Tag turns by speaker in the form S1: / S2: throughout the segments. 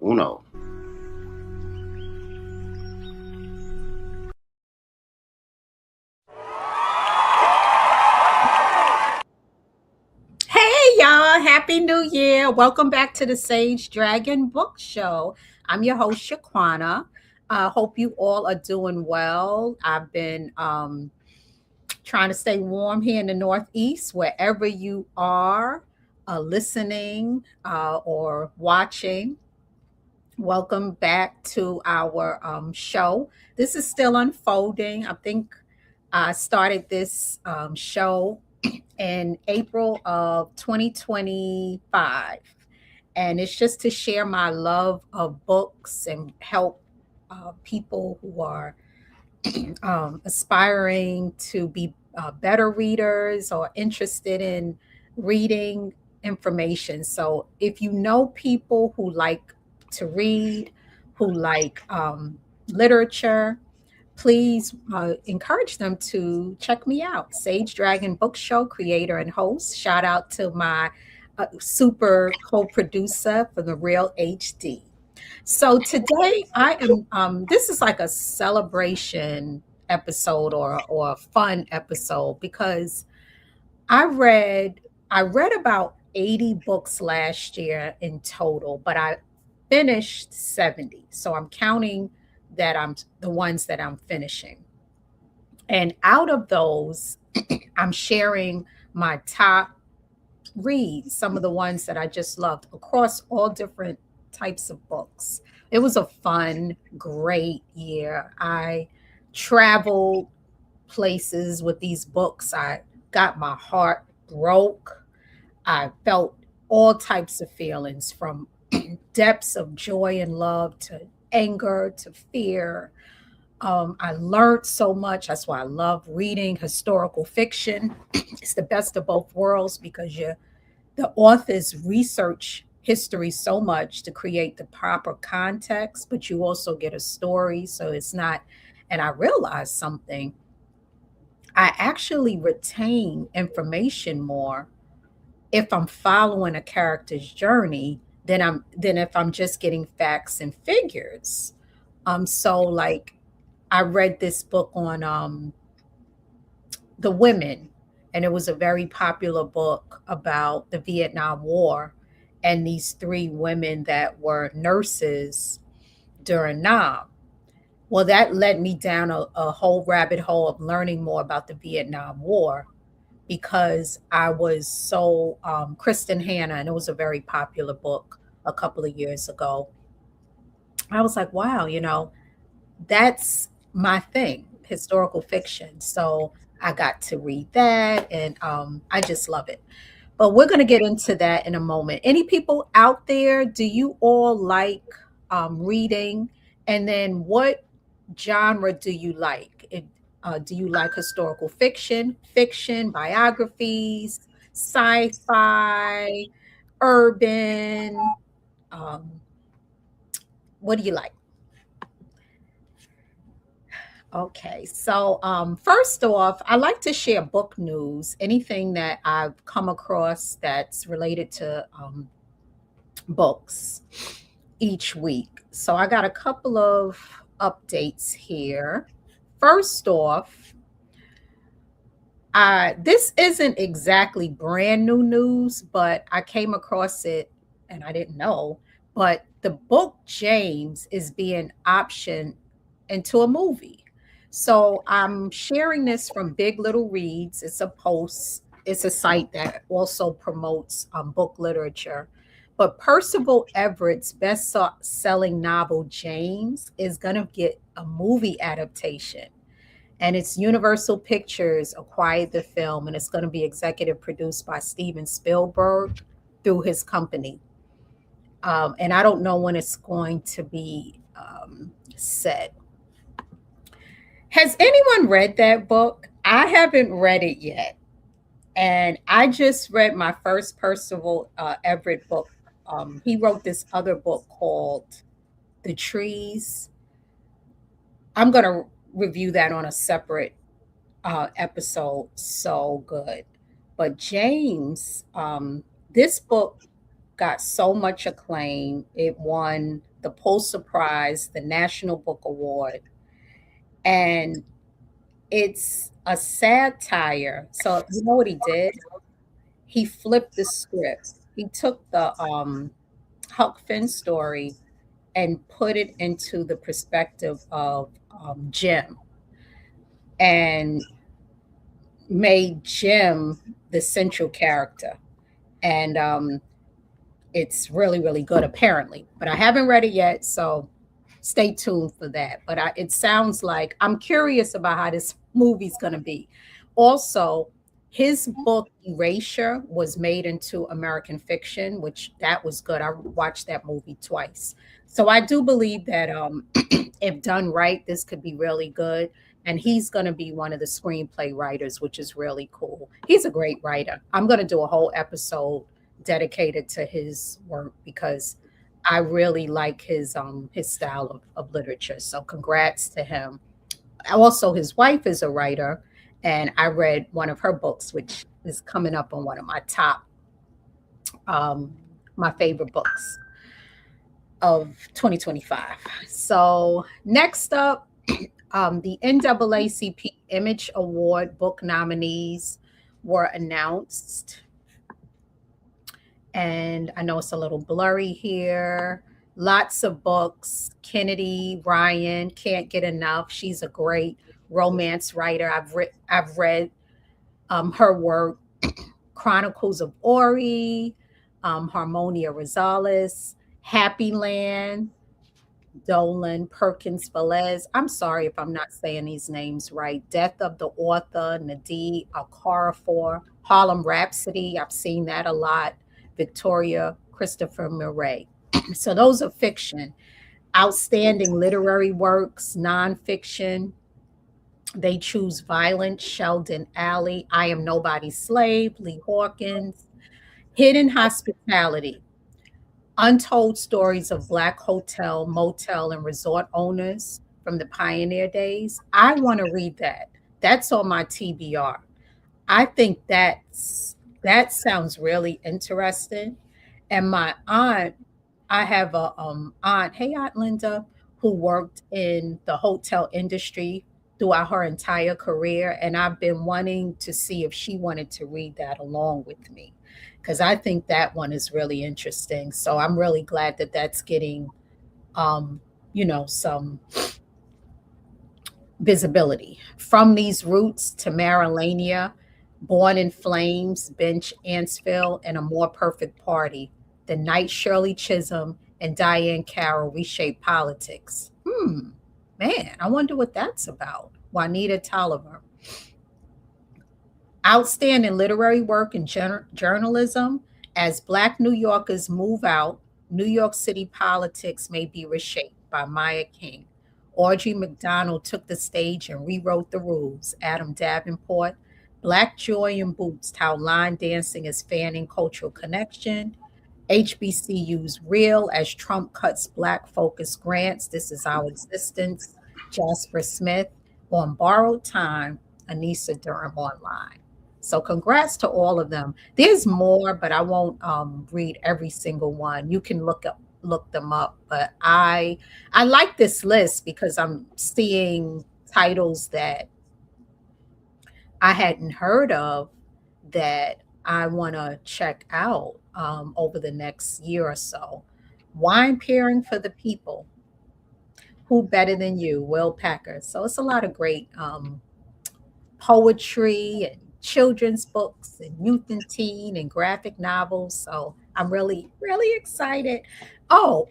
S1: Uno.
S2: Hey y'all, Happy New Year. Welcome back to the Sage Dragon Book Show. I'm your host, Shaquana. Hope you all are doing well. I've been trying to stay warm here in the Northeast, wherever you are listening or watching. Welcome back to our show. This is still unfolding. I think I started this show in April of 2025. And it's just to share my love of books and help people who are aspiring to be better readers or interested in reading information. So if you know people who like to read, who like literature, please encourage them to check me out. Sage Dragon Book Show creator and host. Shout out to my super co-producer for the Real HD. So today I am. This is like a celebration episode or a fun episode because I read I read about 80 books last year in total, but I finished 70. So I'm counting that I'm the ones that I'm finishing. And out of those, I'm sharing my top reads, some of the ones that I just loved across all different types of books. It was a fun, great year. I traveled places with these books. I got my heart broke. I felt all types of feelings from depths of joy and love to anger to fear. I learned so much. That's why I love reading historical fiction. It's the best of both worlds because the authors research history so much to create the proper context, but you also get a story. So it's not, and I realized something. I actually retain information more if I'm following a character's journey than if I'm just getting facts and figures. So like I read this book on the women, and it was a very popular book about the Vietnam War and these three women that were nurses during Nam. Well, that led me down a whole rabbit hole of learning more about the Vietnam War because I was so Kristen Hanna, and it was a very popular book a couple of years ago. I was like, wow, that's my thing, historical fiction. So I got to read that, and I just love it. But we're going to get into that in a moment. Any people out there, do you all like reading? And then what genre do you like? Do you like historical fiction, fiction, biographies, sci fi, urban? Um, what do you like? Okay, so first off, I like to share book news, anything that I've come across that's related to books each week. So I got a couple of updates here. First off, this isn't exactly brand new news, but I came across it and I didn't know. But the book James is being optioned into a movie. So I'm sharing this from Big Little Reads. It's a post, it's a site that also promotes book literature. But Percival Everett's best selling novel, James, is going to get a movie adaptation, and it's Universal Pictures acquired the film, and it's going to be executive produced by Steven Spielberg through his company. And I don't know when it's going to be set. Has anyone read that book? I haven't read it yet, and I just read my first Percival Everett book. He wrote this other book called The Trees. I'm going to review that on a separate episode. So good. But James, this book got so much acclaim. It won the Pulitzer Prize, the National Book Award, and it's a satire. So you know what he did? He flipped the script. He took the Huck Finn story and put it into the perspective of Jim, and made Jim the central character. And it's really, really good, apparently. But I haven't read it yet, so stay tuned for that. But it sounds like I'm curious about how this movie's going to be. Also, his book Erasure was made into American fiction, which that was good. I watched that movie twice. So I do believe that if done right, this could be really good. And he's going to be one of the screenplay writers, which is really cool. He's a great writer. I'm going to do a whole episode dedicated to his work because I really like his style of literature. So congrats to him. Also, his wife is a writer, and I read one of her books, which is coming up on one of my top um, my favorite books of 2025. So next up, the NAACP Image Award book nominees were announced. And I know it's a little blurry here. Lots of books. Kennedy Ryan, can't get enough. She's a great romance writer. I've read her work. Chronicles of Ori, Harmonia Rosales, Happy Land, Dolan Perkins Velez. I'm sorry if I'm not saying these names right. Death of the Author, Nadine Alcarafor, Harlem Rhapsody. I've seen that a lot. Victoria Christopher Murray. So those are fiction. Outstanding literary works, nonfiction. They choose Violent, Sheldon Alley, I Am Nobody's Slave, Lee Hawkins, Hidden Hospitality, Untold Stories of Black Hotel, Motel, and Resort Owners from the Pioneer Days. I want to read that. That's on my TBR. I think that sounds really interesting. And my aunt, I have a aunt, hey Aunt Linda, who worked in the hotel industry throughout her entire career, and I've been wanting to see if she wanted to read that along with me because I think that one is really interesting. So I'm really glad that that's getting um, some visibility. From These Roots to Marilania, Born in Flames, Bench Ansfield, and A More Perfect Party. The Night Shirley Chisholm and Diane Carroll Reshape Politics. Man, I wonder what that's about. Juanita Tolliver. Outstanding literary work in journalism. As Black New Yorkers move out, New York City politics may be reshaped by Maya King. Audrey McDonald took the stage and rewrote the rules. Adam Davenport. Black Joy in Boots, How Line Dancing is Fanning Cultural Connection. HBCU's Real as Trump Cuts Black Focus Grants. This is Our Existence. Jasper Smith. On Borrowed Time, Anissa Durham Online. So congrats to all of them. There's more, but I won't read every single one. You can look them up. But I like this list because I'm seeing titles that I hadn't heard of that I want to check out over the next year or so. Wine Pairing for the People. Who Better Than You? Will Packer. So it's a lot of great poetry and children's books and youth and teen and graphic novels. So I'm really, really excited. Oh,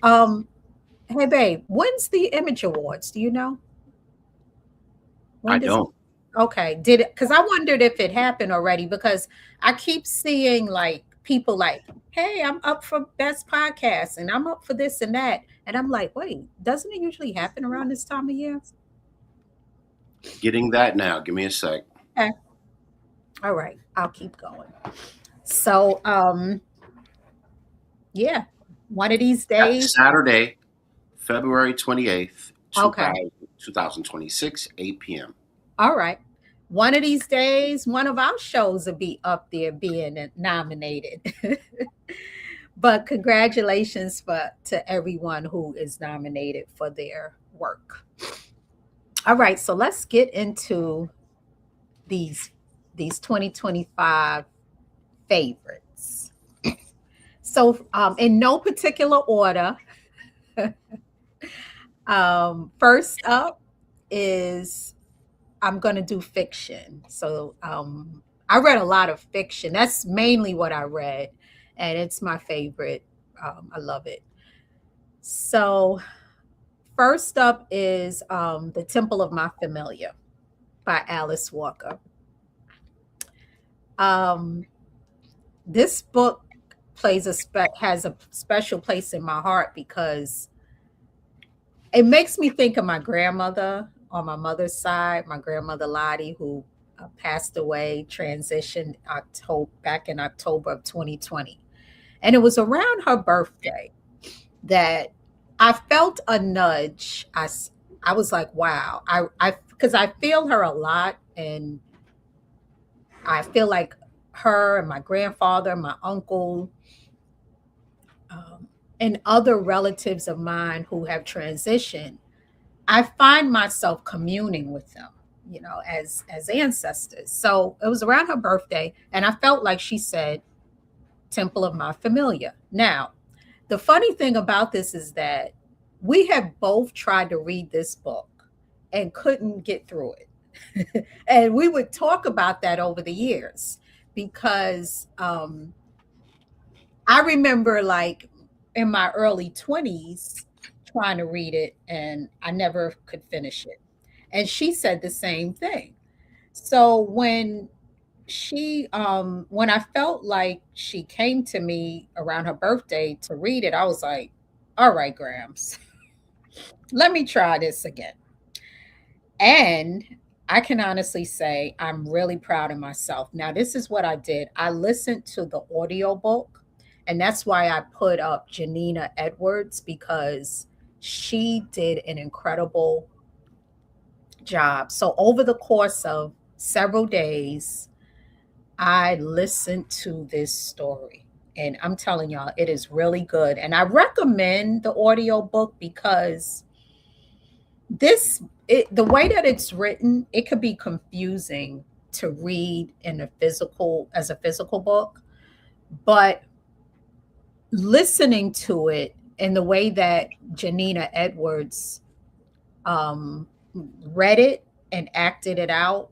S2: hey babe, when's the Image Awards? Do you know?
S1: I
S2: When does it?
S1: don't.
S2: Okay, did it? Because I wondered if it happened already. Because I keep seeing like people like, "Hey, I'm up for best podcast, and I'm up for this and that," and I'm like, "Wait, doesn't it usually happen around this time of year?"
S1: Getting that now. Give me a sec.
S2: Okay, all right, I'll keep going. So, yeah, one of these days.
S1: Saturday, February 28th,
S2: Okay,
S1: 2026, 8 p.m.
S2: all right. One of these days, one of our shows will be up there being nominated. But congratulations to everyone who is nominated for their work. All right, so let's get into these these 2025 favorites. So, in no particular order, first up is I'm going to do fiction. So, I read a lot of fiction. That's mainly what I read, and it's my favorite. I love it. So, first up is The Temple of My Familiar by Alice Walker. Um, this book has a special place in my heart because it makes me think of my grandmother on my mother's side, my grandmother Lottie, who passed away, transitioned back in October of 2020. And it was around her birthday that I felt a nudge. I was like, wow, because I feel her a lot, and I feel like her and my grandfather, my uncle, and other relatives of mine who have transitioned, I find myself communing with them, as ancestors. So it was around her birthday, and I felt like she said, Temple of My Familiar. Now, the funny thing about this is that we have both tried to read this book and couldn't get through it. And we would talk about that over the years because I remember, like, in my early 20s trying to read it and I never could finish it. And she said the same thing. So when I felt like she came to me around her birthday to read it, I was like, all right, Grams, let me try this again. And I can honestly say I'm really proud of myself. Now, this is what I did. I listened to the audiobook, and that's why I put up Janina Edwards, because she did an incredible job. So over the course of several days, I listened to this story. And I'm telling y'all, it is really good. And I recommend the audiobook because the way that it's written, it could be confusing to read in as a physical book, but listening to it in the way that Janina Edwards read it and acted it out,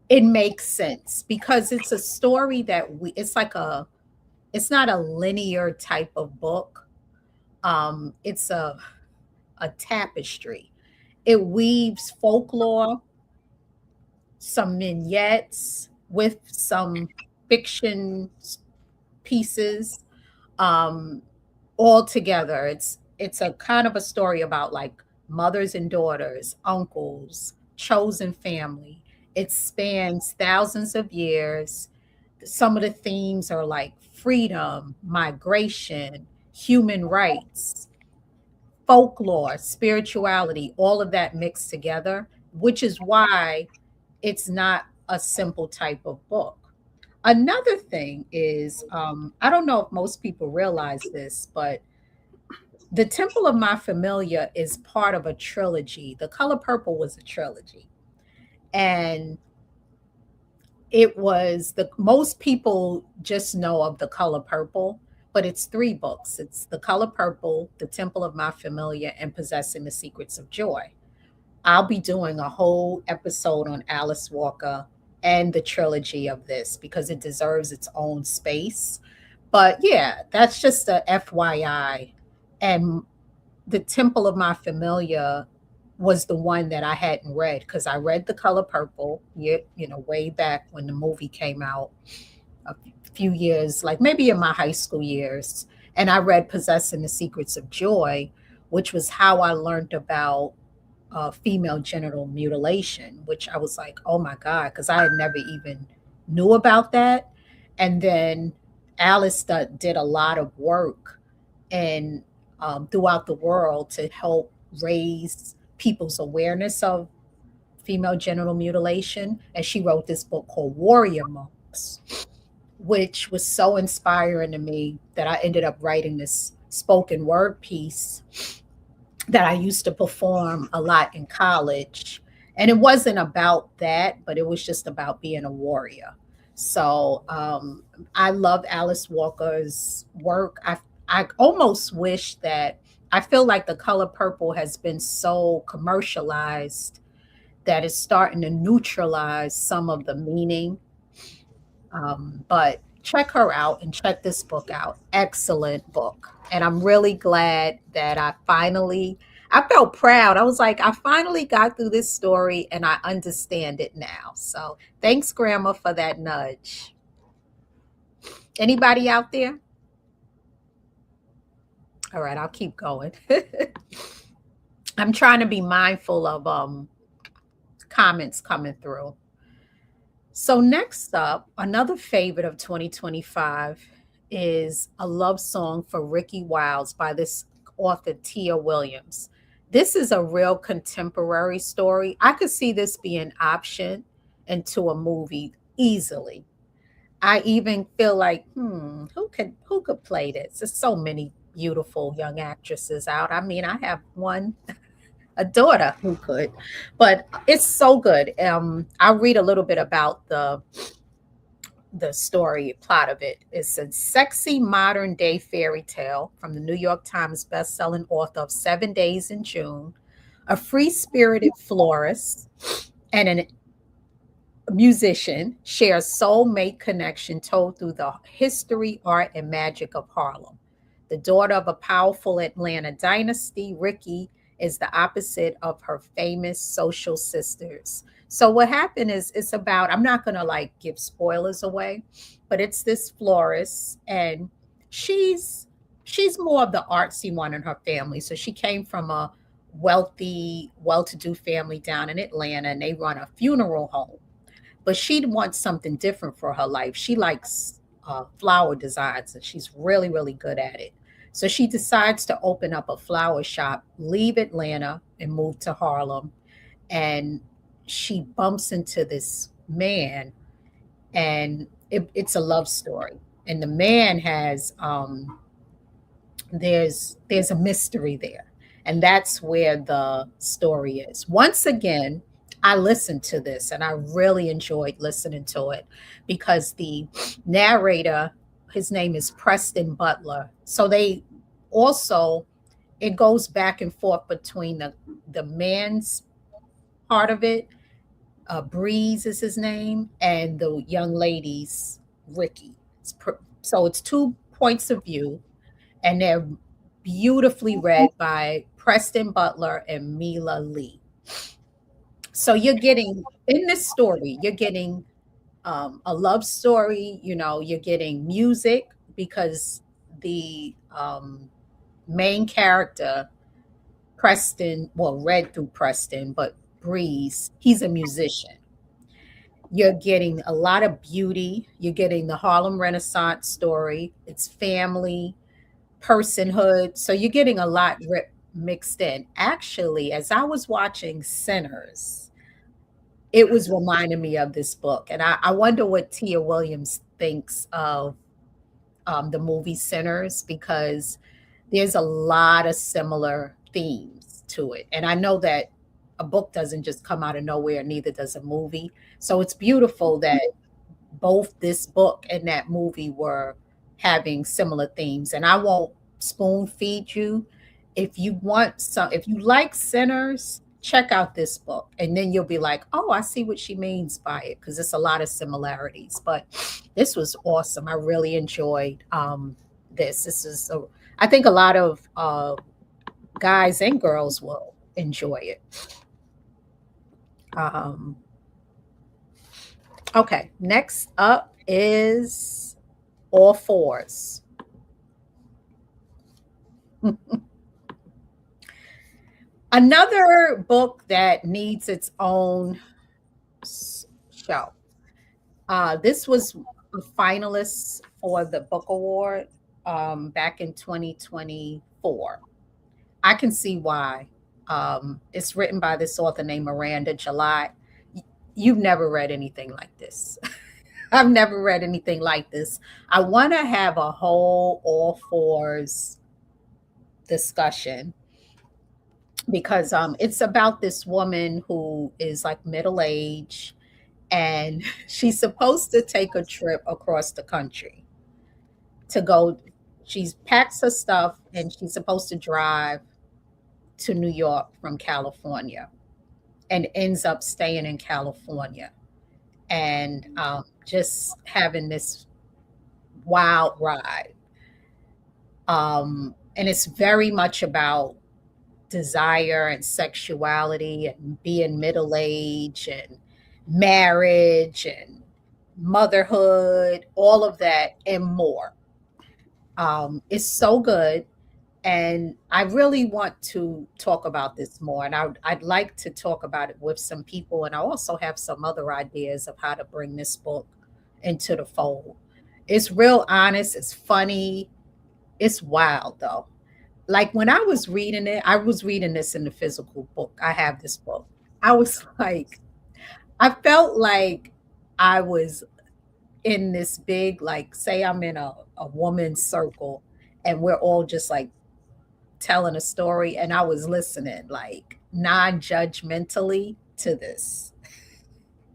S2: it makes sense because it's a story it's not a linear type of book. It's a tapestry. It weaves folklore, some vignettes with some fiction pieces, um, all together. It's a kind of a story about like mothers and daughters, uncles, chosen family. It spans thousands of years. Some of the themes are like freedom, migration, human rights, folklore, spirituality, all of that mixed together, which is why it's not a simple type of book. Another thing is, I don't know if most people realize this, but The Temple of My Familiar is part of a trilogy. The Color Purple was a trilogy. And it was the most people just know of The Color Purple, but it's three books. It's The Color Purple, The Temple of My Familiar, and Possessing the Secrets of Joy. I'll be doing a whole episode on Alice Walker and the trilogy of this because it deserves its own space. But yeah, that's just a FYI. And The Temple of My Familiar was the one that I hadn't read because I read The Color Purple, way back when the movie came out a few years, like maybe in my high school years. And I read Possessing the Secrets of Joy, which was how I learned about female genital mutilation, which I was like, oh my God, because I had never even knew about that. And then Alice did a lot of work and throughout the world to help raise people's awareness of female genital mutilation. And she wrote this book called Warrior Monks, which was so inspiring to me that I ended up writing this spoken word piece that I used to perform a lot in college. And it wasn't about that, but it was just about being a warrior. So I love Alice Walker's work. I almost wish that I feel like the color purple has been so commercialized that it's starting to neutralize some of the meaning. But check her out and check this book out. Excellent book. And I'm really glad that I felt proud. I was like, I finally got through this story and I understand it now. So thanks, Grandma, for that nudge. Anybody out there? All right, I'll keep going. I'm trying to be mindful of comments coming through. So next up, another favorite of 2025 is A Love Song for Ricky Wiles by this author Tia Williams. This is a real contemporary story. I could see this being optioned into a movie easily. I even feel like, who could play this? There's so many beautiful young actresses out. I mean, I have one a daughter who could, but it's so good. I'll read a little bit about the story plot of it. It's a sexy modern day fairy tale from the New York Times best-selling author of 7 Days in June, a free-spirited florist and an musician share a soulmate connection told through the history, art, and magic of Harlem. The daughter of a powerful Atlanta dynasty, Ricky is the opposite of her famous social sisters. So what happened is it's about, I'm not going to like give spoilers away, but it's this florist and she's she's more of the artsy one in her family. So she came from a wealthy, well-to-do family down in Atlanta and they run a funeral home, but she wants something different for her life. She likes flower designs and she's really, really good at it. So she decides to open up a flower shop, leave Atlanta, and move to Harlem. And she bumps into this man, and it's a love story. And the man has there's a mystery there, and that's where the story is. Once again, I listened to this and I really enjoyed listening to it because the narrator, his name is Preston Butler, so they also, it goes back and forth between the man's part of it, Breeze is his name, and the young lady's Ricky. So it's two points of view, and they're beautifully read by Preston Butler and Mila Lee. So you're getting in this story, you're getting a love story. You're getting music because the main character, Preston, well, read through Preston, but Breeze, he's a musician. You're getting a lot of beauty. You're getting the Harlem Renaissance story. It's family, personhood. So you're getting a lot mixed in. Actually, as I was watching Sinners, it was reminding me of this book. And I wonder what Tia Williams thinks of the movie Sinners, because there's a lot of similar themes to it. And I know that a book doesn't just come out of nowhere, neither does a movie. So it's beautiful that both this book and that movie were having similar themes. And I won't spoon feed you. If you like Sinners, check out this book. And then you'll be like, oh, I see what she means by it, because it's a lot of similarities. But this was awesome. I really enjoyed this. I think a lot of guys and girls will enjoy it. Okay, next up is All Fours. Another book that needs its own show. This was a finalist for the book award back in 2024. I can see why. It's written by this author named Miranda July. You've never read anything like this. I've never read anything like this. I want to have a whole all fours discussion because it's about this woman who is like middle age and she's supposed to take a trip across the country to go. She's packs her stuff and she's supposed to drive to New York from California and ends up staying in California and just having this wild ride. And it's very much about desire and sexuality and being middle age and marriage and motherhood, all of that and more. It's so good. And I really want to talk about this more. And I'd like to talk about it with some people. And I also have some other ideas of how to bring this book into the fold. It's real honest, it's funny, it's wild though. Like when I was reading it, I was reading this in the physical book. I have this book. I was like, I felt like I was in this big, like, say I'm in a woman's circle and we're all just like telling a story and I was listening like non-judgmentally to this.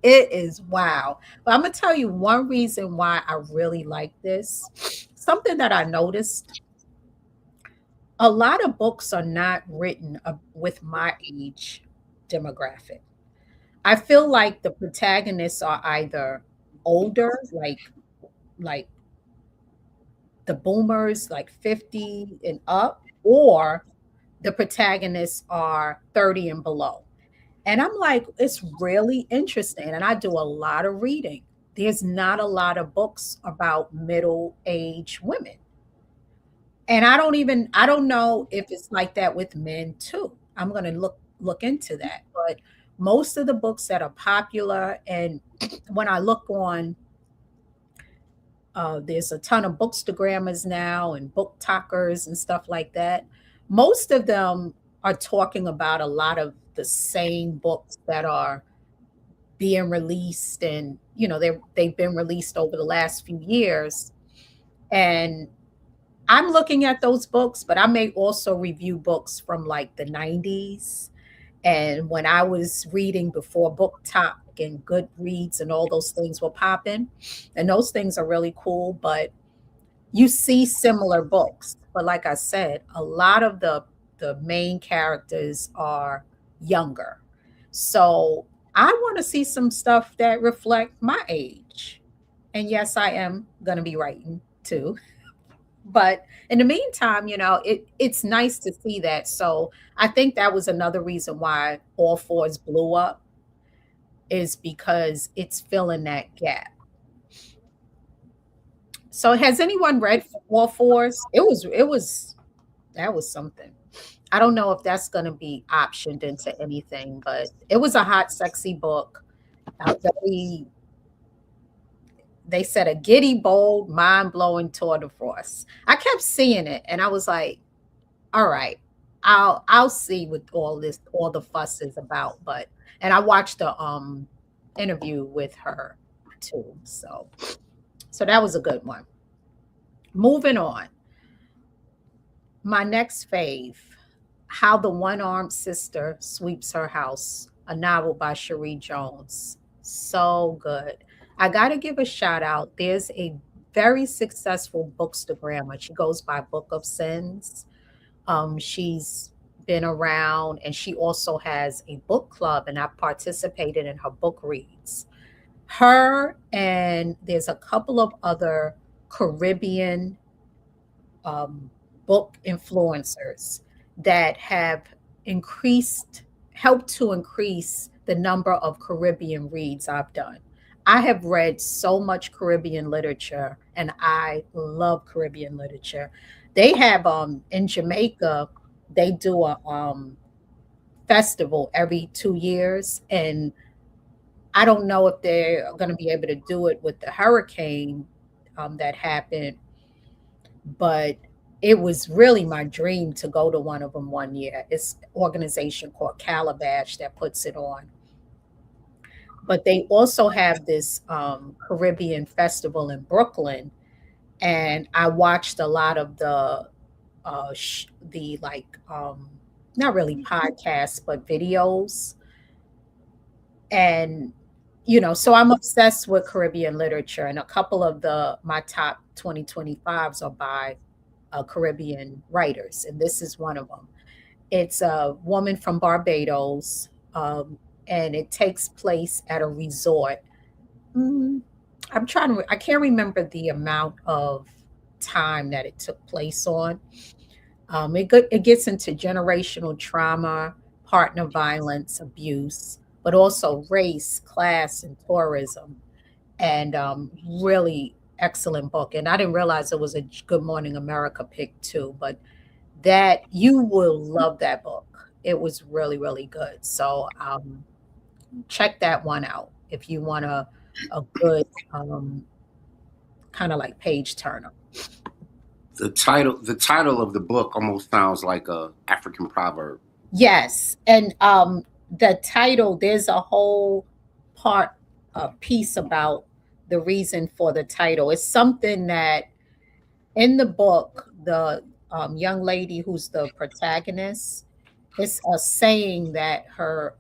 S2: It is wow. But I'm gonna tell you one reason why I really like this. Something that I noticed, a lot of books are not written with my age demographic. I feel like the protagonists are either older, like the boomers, like 50 and up, or the protagonists are 30 and below. And I'm like, it's really interesting. And I do a lot of reading. There's not a lot of books about middle aged women. And I don't know if it's like that with men too. I'm gonna look into that. But most of the books that are popular, and when I look on there's a ton of bookstagrammers now and book talkers and stuff like that. Most of them are talking about a lot of the same books that are being released, and they've been released over the last few years. And I'm looking at those books, but I may also review books from like the 90s and when I was reading before Book Talk and Goodreads and all those things were popping. And those things are really cool, but you see similar books. But like I said, a lot of the main characters are younger. So I want to see some stuff that reflect my age. And yes, I am going to be writing too. But in the meantime, it's nice to see that. So I think that was another reason why All Fours blew up is because it's filling that gap. So has anyone read All Fours? It was that was something. I don't know if that's going to be optioned into anything, but it was a hot, sexy book. Very, they said a giddy, bold, mind blowing tour de force. I kept seeing it, and I was like, all right, I'll see what all the fuss is about. But and I watched the interview with her too. So that was a good one. Moving on. My next fave, How the One Armed Sister Sweeps Her House, a novel by Cherie Jones. So good. I got to give a shout out. There's a very successful bookstagrammer. She goes by Book of Sins. She's been around and she also has a book club, and I participated in her book reads. Her and there's a couple of other Caribbean um, book influencers that have increased, helped to increase the number of Caribbean reads I've done. I have read so much Caribbean literature and I love Caribbean literature. They have in Jamaica, they do a festival every 2 years, and I don't know if they're going to be able to do it with the hurricane that happened, but it was really my dream to go to one of them one year. It's an organization called Calabash that puts it on. But they also have this Caribbean festival in Brooklyn, and I watched a lot of the like not really podcasts but videos, and so I'm obsessed with Caribbean literature, and a couple of the my top 2025's are by Caribbean writers, and this is one of them. It's a woman from Barbados, and it takes place at a resort. Mm, I can't remember the amount of time that it took place on. It gets into generational trauma, partner violence, abuse, but also race, class, and tourism. And really excellent book. And I didn't realize it was a Good Morning America pick too, but that you will love that book. It was really, really good. So check that one out if you want a good kind of like page turner.
S1: The title of the book almost sounds like a African proverb.
S2: Yes, and the title, there's a whole part, a piece about the reason for the title. It's something that in the book, the young lady who's the protagonist, it's a saying that her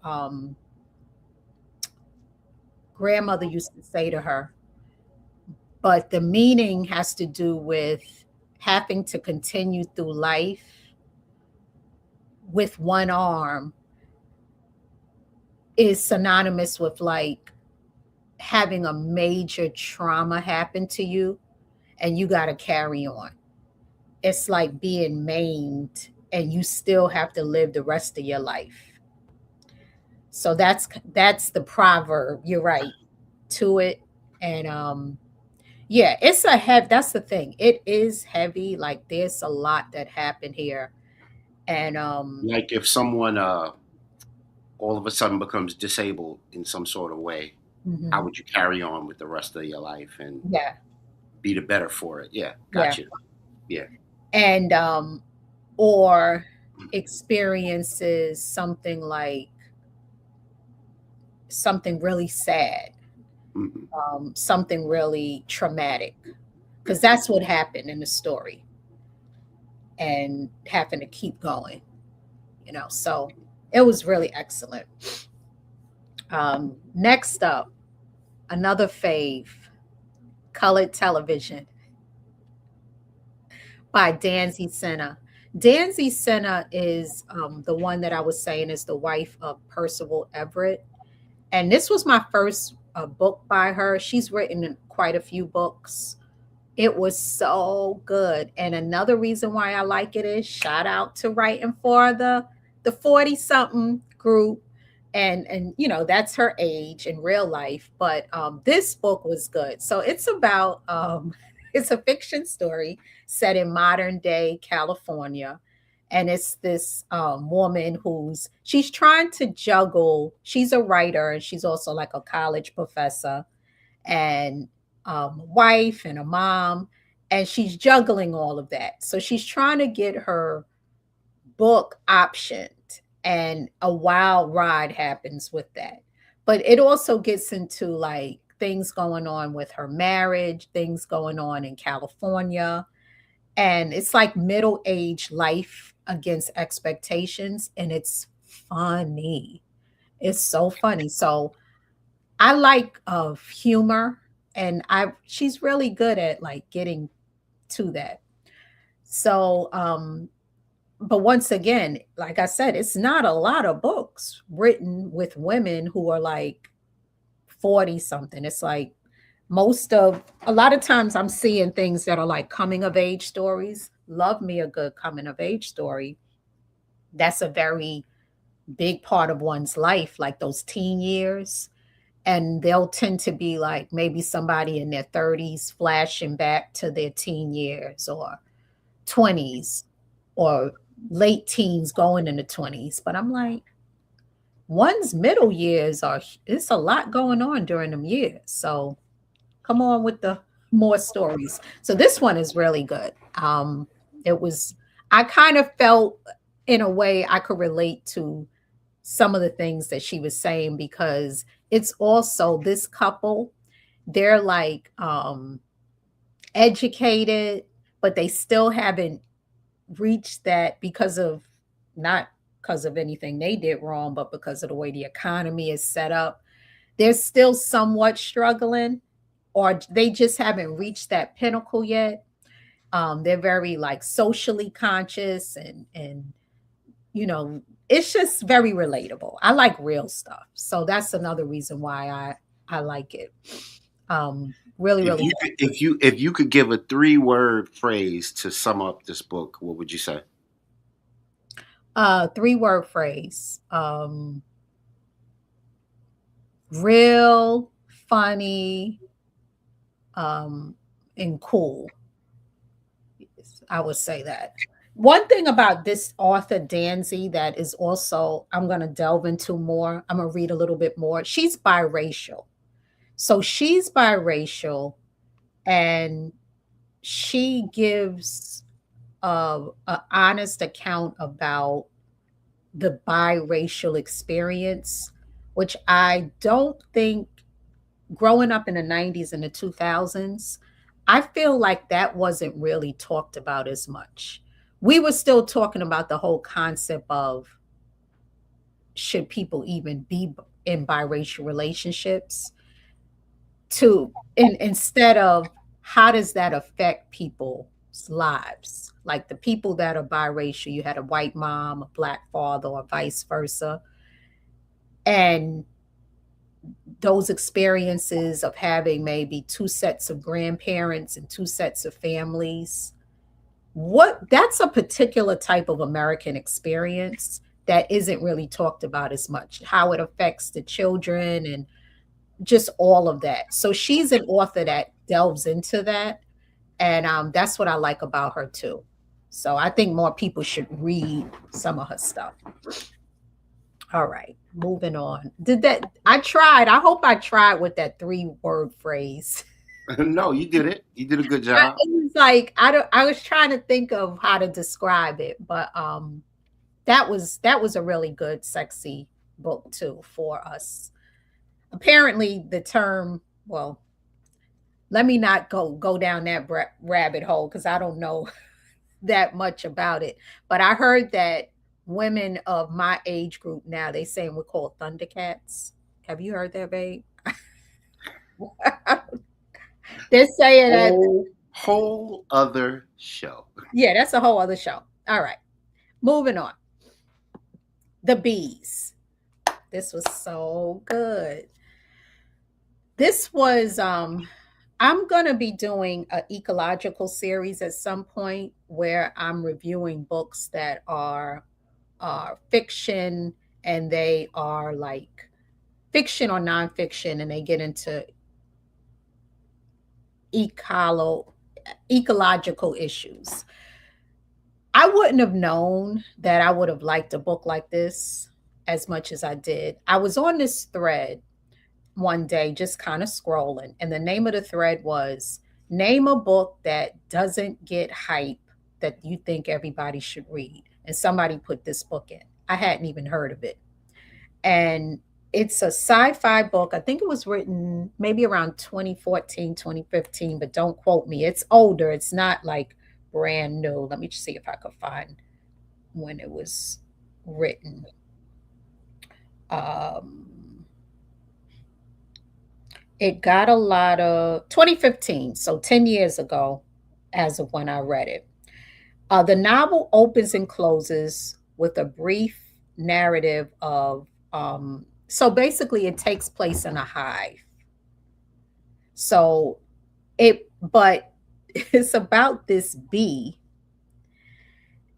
S2: grandmother used to say to her, but the meaning has to do with having to continue through life with one arm is synonymous with like having a major trauma happen to you and you got to carry on. It's like being maimed and you still have to live the rest of your life. So that's the proverb. You're right to it. And yeah, it's a heavy, that's the thing. It is heavy. Like there's a lot that happened here. And
S1: Like if someone all of a sudden becomes disabled in some sort of way, how
S2: mhm,
S1: would you carry on with the rest of your life and
S2: yeah,
S1: be the better for it? Yeah,
S2: yeah.
S1: gotcha. Yeah.
S2: And or experiences something like something really sad,
S1: Hmm.
S2: something really traumatic, because that's what happened in the story, and having to keep going, So it was really excellent. Next up, another fave, Colored Television by Danzy Senna. Danzy Senna is the one that I was saying is the wife of Percival Everett. And this was my first book by her. She's written quite a few books. It was so good. And another reason why I like it is shout out to writing for the 40 something group. And that's her age in real life. But this book was good. So it's about it's a fiction story set in modern day California. And it's this woman she's trying to juggle. She's a writer and she's also like a college professor and wife and a mom, and she's juggling all of that. So she's trying to get her book optioned, and a wild ride happens with that. But it also gets into like things going on with her marriage, things going on in California, and it's like middle age life against expectations, and it's funny. It's so funny. So I like humor, and I she's really good at like getting to that. So but once again, like I said, it's not a lot of books written with women who are like 40 something. It's like a lot of times I'm seeing things that are like coming of age stories. Love me a good coming of age story. That's a very big part of one's life, like those teen years, and they'll tend to be like maybe somebody in their 30s flashing back to their teen years or 20s or late teens going into 20s. But I'm like, one's middle years are it's a lot going on during them years. So come on with the more stories. So this one is really good. It was I kind of felt in a way I could relate to some of the things that she was saying, because it's also this couple, they're like educated, but they still haven't reached that, because of, not because of anything they did wrong, but because of the way the economy is set up. They're still somewhat struggling, or they just haven't reached that pinnacle yet. They're very like socially conscious, and you know, it's just very relatable. I like real stuff, so that's another reason why I like it. Really,
S1: If
S2: really
S1: you
S2: good.
S1: could, if you could give a 3 word phrase to sum up this book, what would you say?
S2: Three-word phrase. Real, funny, um, and cool. I would say that. One thing about this author, Danzy, that is also, I'm going to delve into more. I'm going to read a little bit more. She's biracial. So she's biracial, and she gives a honest account about the biracial experience, which I don't think, growing up in the 90s and the 2000s, I feel like that wasn't really talked about as much. We were still talking about the whole concept of, should people even be in biracial relationships, to, instead of, how does that affect people's lives? Like the people that are biracial, you had a white mom, a black father, or vice versa. And those experiences of having maybe two sets of grandparents and two sets of families, what, that's a particular type of American experience that isn't really talked about as much, how it affects the children and just all of that. So she's an author that delves into that, and that's what I like about her too. So I think more people should read some of her stuff. All right, moving on. Did that? I tried. I hope I tried with that three-word phrase.
S1: No, you did it. You did a good
S2: I,
S1: job.
S2: it was like, I don't. I was trying to think of how to describe it, but that was a really good, sexy book too for us. Apparently, the term. Well, let me not go down that rabbit hole, because I don't know that much about it. But I heard that women of my age group now, they saying we're called Thundercats. Have you heard that, babe? They're saying that.
S1: Whole other show.
S2: Yeah, that's a whole other show. All right, moving on. The bees. This was so good. This was I'm going to be doing an ecological series at some point, where I'm reviewing books that are fiction, and they are like fiction or nonfiction, and they get into ecolo ecological issues. I wouldn't have known that I would have liked a book like this as much as I did. I was on this thread one day, just kind of scrolling, and the name of the thread was, name a book that doesn't get hype that you think everybody should read. And somebody put this book in. I hadn't even heard of it. And it's a sci-fi book. I think it was written maybe around 2014, 2015, but don't quote me. It's older. It's not like brand new. Let me just see if I could find when it was written. Um, it got a lot of 2015, so 10 years ago, as of when I read it. The novel opens and closes with a brief narrative of, so basically, it takes place in a hive. So but it's about this bee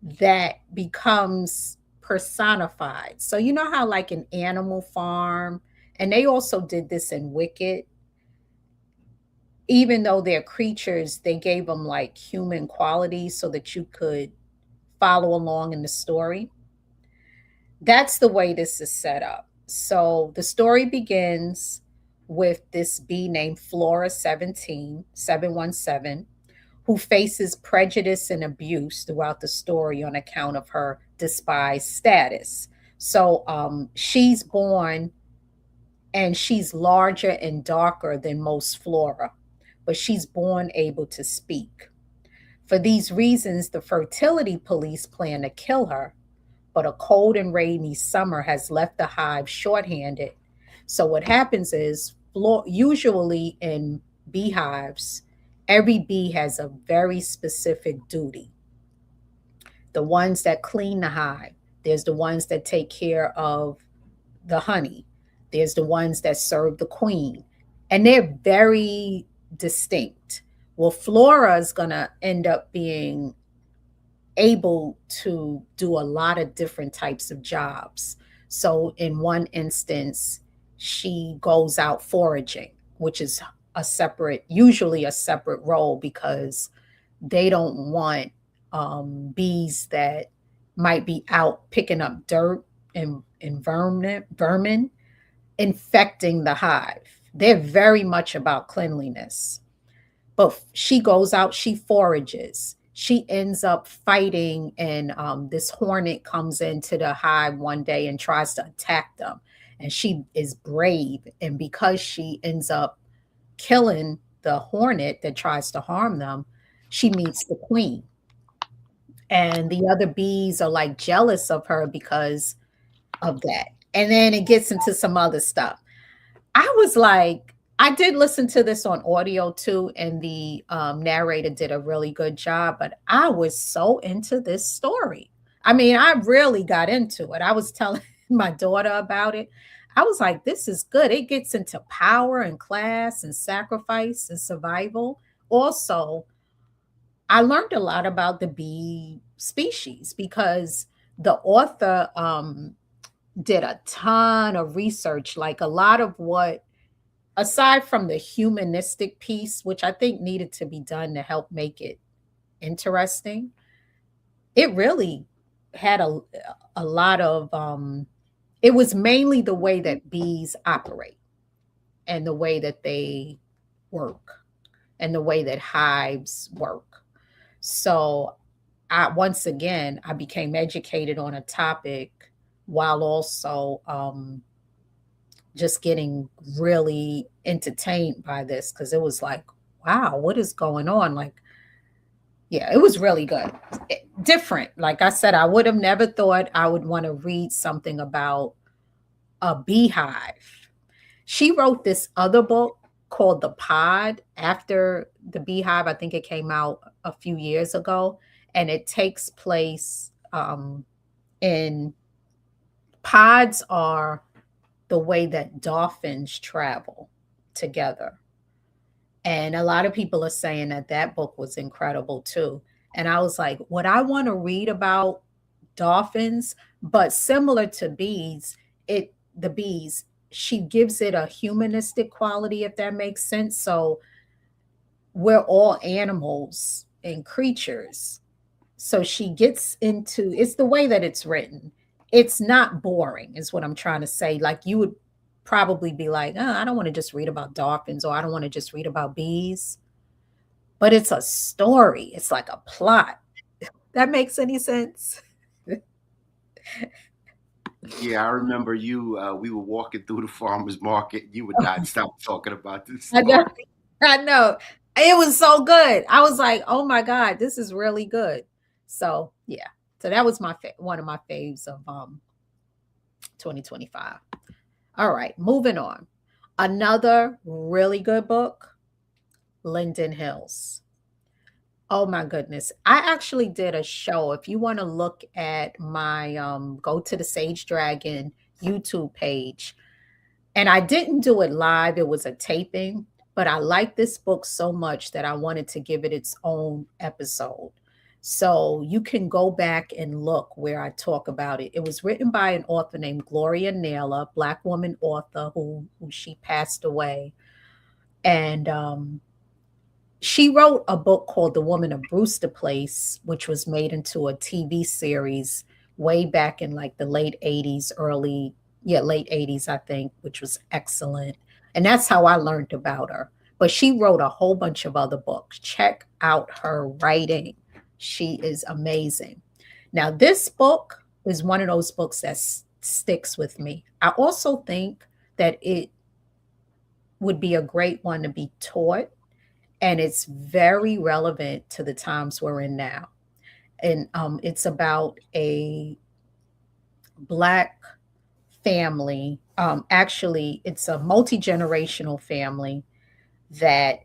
S2: that becomes personified. So, you know how, like an Animal Farm, and they also did this in Wicked, even though they're creatures, they gave them like human qualities so that you could follow along in the story. That's the way this is set up. So the story begins with this bee named Flora 717, who faces prejudice and abuse throughout the story on account of her despised status. So she's born and she's larger and darker than most flora, but she's born able to speak. For these reasons, the fertility police plan to kill her, but a cold and rainy summer has left the hive shorthanded. So what happens is, usually in beehives, every bee has a very specific duty. The ones that clean the hive, there's the ones that take care of the honey, there's the ones that serve the queen, and they're very distinct. Well, Flora is going to end up being able to do a lot of different types of jobs. So, in one instance, she goes out foraging, which is usually a separate role because they don't want bees that might be out picking up dirt and vermin infecting the hive. They're very much about cleanliness. But she goes out, she forages. She ends up fighting, and this hornet comes into the hive one day and tries to attack them. And she is brave. And because she ends up killing the hornet that tries to harm them, she meets the queen. And the other bees are like jealous of her because of that. And then it gets into some other stuff. I was like, I did listen to this on audio too, and the narrator did a really good job, but I was so into this story. I mean, I really got into it. I was telling my daughter about it. I was like, this is good. It gets into power and class and sacrifice and survival. Also, I learned a lot about the bee species because the author did a ton of research, like a lot of what, aside from the humanistic piece, which I think needed to be done to help make it interesting, it really had a lot of, it was mainly the way that bees operate and the way that they work and the way that hives work. So once again, I became educated on a topic while also just getting really entertained by this because it was like, wow, what is going on? Like, yeah, it was really good. Different. Like I said, I would have never thought I would want to read something about a beehive. She wrote this other book called The Pod after the beehive. I think it came out a few years ago, and it takes place in pods are the way that dolphins travel together. And a lot of people are saying that that book was incredible too. And I was like, would I want to read about dolphins? But similar to bees, the bees, she gives it a humanistic quality, if that makes sense. So we're all animals and creatures. So she gets into, it's the way that it's written. It's not boring, is what I'm trying to say. Like you would probably be like, oh, I don't want to just read about dolphins or I don't want to just read about bees. But it's a story, it's like a plot. That makes any sense?
S1: Yeah, I remember you. We were walking through the farmers market. You would not stop talking about this
S2: I know.
S1: story.
S2: I know. It was so good. I was like, oh my God, this is really good. So yeah. So that was one of my faves of 2025. All right, moving on. Another really good book, Linden Hills. Oh my goodness. I actually did a show. If you want to look at my go to the Sage Dragon YouTube page. And I didn't do it live, it was a taping, but I liked this book so much that I wanted to give it its own episode. So you can go back and look where I talk about it. It was written by an author named Gloria Naylor, Black woman author who she passed away. And she wrote a book called The Woman of Brewster Place, which was made into a TV series way back in like the late 80s, late 80s, I think, which was excellent. And that's how I learned about her. But she wrote a whole bunch of other books. Check out her writing. She is amazing. Now, this book is one of those books that's sticks with me. I also think that it would be a great one to be taught, and it's very relevant to the times we're in now. And it's about a Black family. Actually, it's a multi generational family that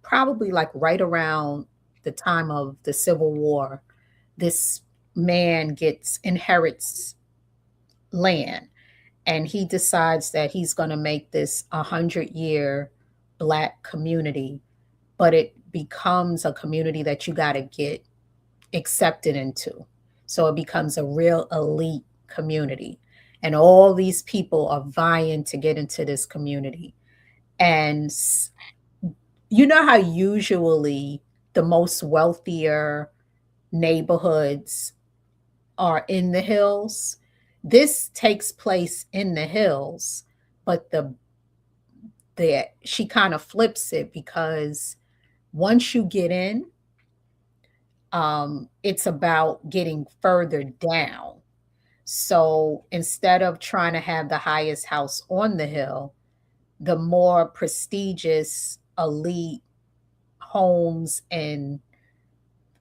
S2: probably like right around the time of the Civil War, this man inherits land, and he decides that he's going to make this 100-year Black community, but it becomes a community that you got to get accepted into. So it becomes a real elite community. And all these people are vying to get into this community. And you know how usually the most wealthier neighborhoods are in the hills? This takes place in the hills, but she kind of flips it, because once you get in, it's about getting further down. So instead of trying to have the highest house on the hill, the more prestigious elite homes and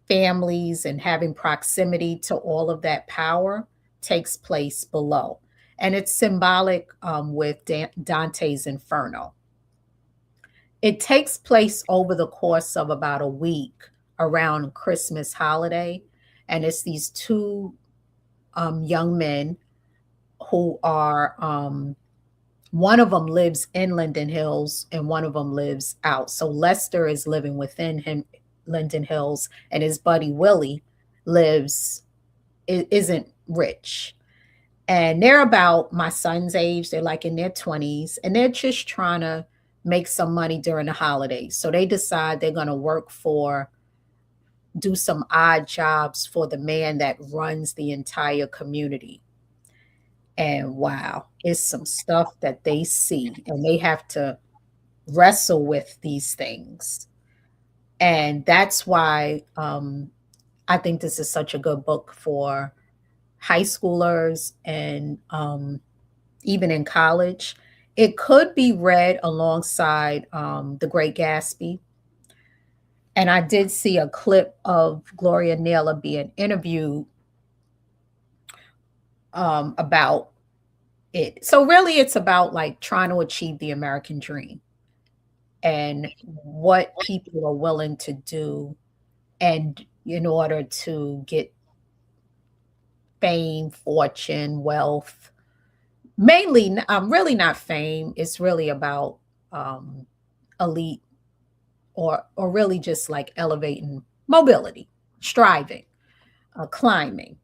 S2: families and having proximity to all of that power takes place below. And it's symbolic with Dante's Inferno. It takes place over the course of about a week around Christmas holiday. And it's these two young men who are, one of them lives in Linden Hills and one of them lives out. So Lester is living within Linden Hills, and his buddy Willie isn't rich. And they're about my son's age. They're like in their 20s, and they're just trying to make some money during the holidays. So they decide they're going to do some odd jobs for the man that runs the entire community. And wow, it's some stuff that they see, and they have to wrestle with these things. And that's why I think this is such a good book for high schoolers and even in college. It could be read alongside The Great Gatsby. And I did see a clip of Gloria Naylor being interviewed about it. So really, it's about like trying to achieve the American dream and what people are willing to do, and in order to get fame, fortune, wealth. Mainly, really not fame. It's really about elite, or really just like elevating mobility, striving, climbing,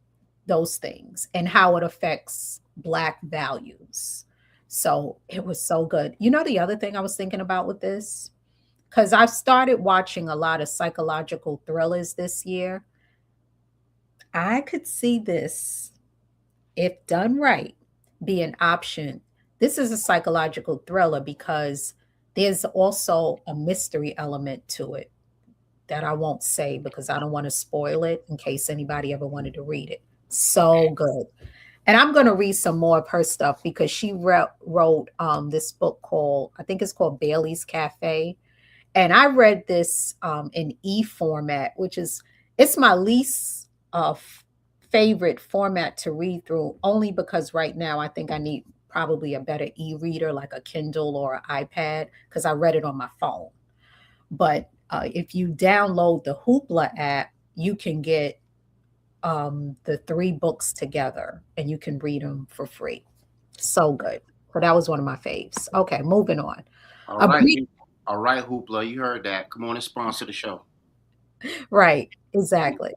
S2: those things, and how it affects Black values. So it was so good. You know, the other thing I was thinking about with this, because I've started watching a lot of psychological thrillers this year. I could see this, if done right, be an option. This is a psychological thriller because there's also a mystery element to it that I won't say because I don't want to spoil it in case anybody ever wanted to read it. So good. And I'm going to read some more of her stuff because she wrote this book called, I think it's called Bailey's Cafe. And I read this in e-format, it's my least favorite format to read through, only because right now I think I need probably a better e-reader like a Kindle or an iPad, because I read it on my phone. But if you download the Hoopla app, you can get the 3 books together and you can read them for free. So good. So that was one of my faves. Okay, moving on.
S1: All right. All right, Hoopla, you heard that. Come on and sponsor the show.
S2: Right, exactly.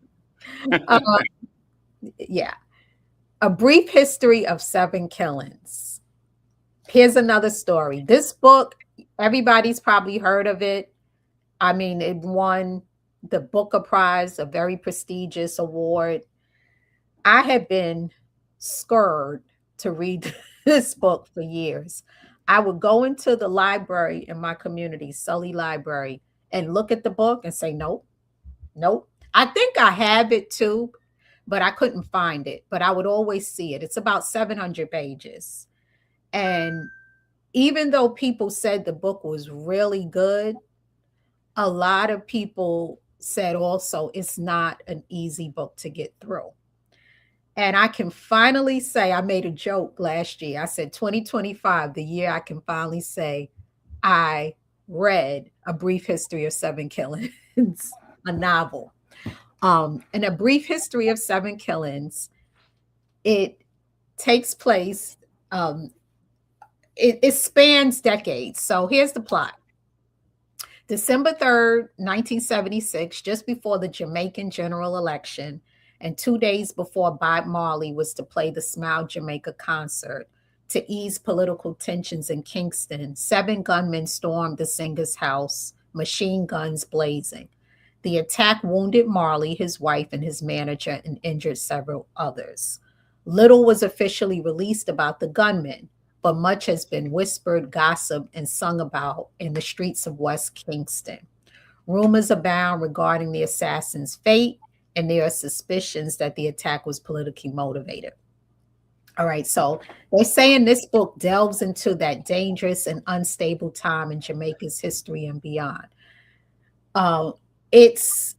S2: Uh, yeah. A Brief History of 7 Killings. Here's another story. This book, everybody's probably heard of it. I mean, it won the Booker Prize, a very prestigious award. I had been scared to read this book for years. I would go into the library in my community, Sully Library, and look at the book and say, nope, nope. I think I have it too, but I couldn't find it. But I would always see it. It's about 700 pages. And even though people said the book was really good, a lot of people said also it's not an easy book to get through. And I can finally say, I made a joke last year. I said 2025, the year I can finally say I read A Brief History of Seven Killings, a novel. And A Brief History of Seven Killings, it takes place, um, it spans decades. So here's the plot. December 3rd, 1976, just before the Jamaican general election, and 2 days before Bob Marley was to play the Smile Jamaica concert to ease political tensions in Kingston, 7 gunmen stormed the singer's house, machine guns blazing. The attack wounded Marley, his wife, and his manager, and injured several others. Little was officially released about the gunmen, but much has been whispered, gossiped, and sung about in the streets of West Kingston. Rumors abound regarding the assassin's fate, and there are suspicions that the attack was politically motivated. All right, so they're saying this book delves into that dangerous and unstable time in Jamaica's history and beyond. It's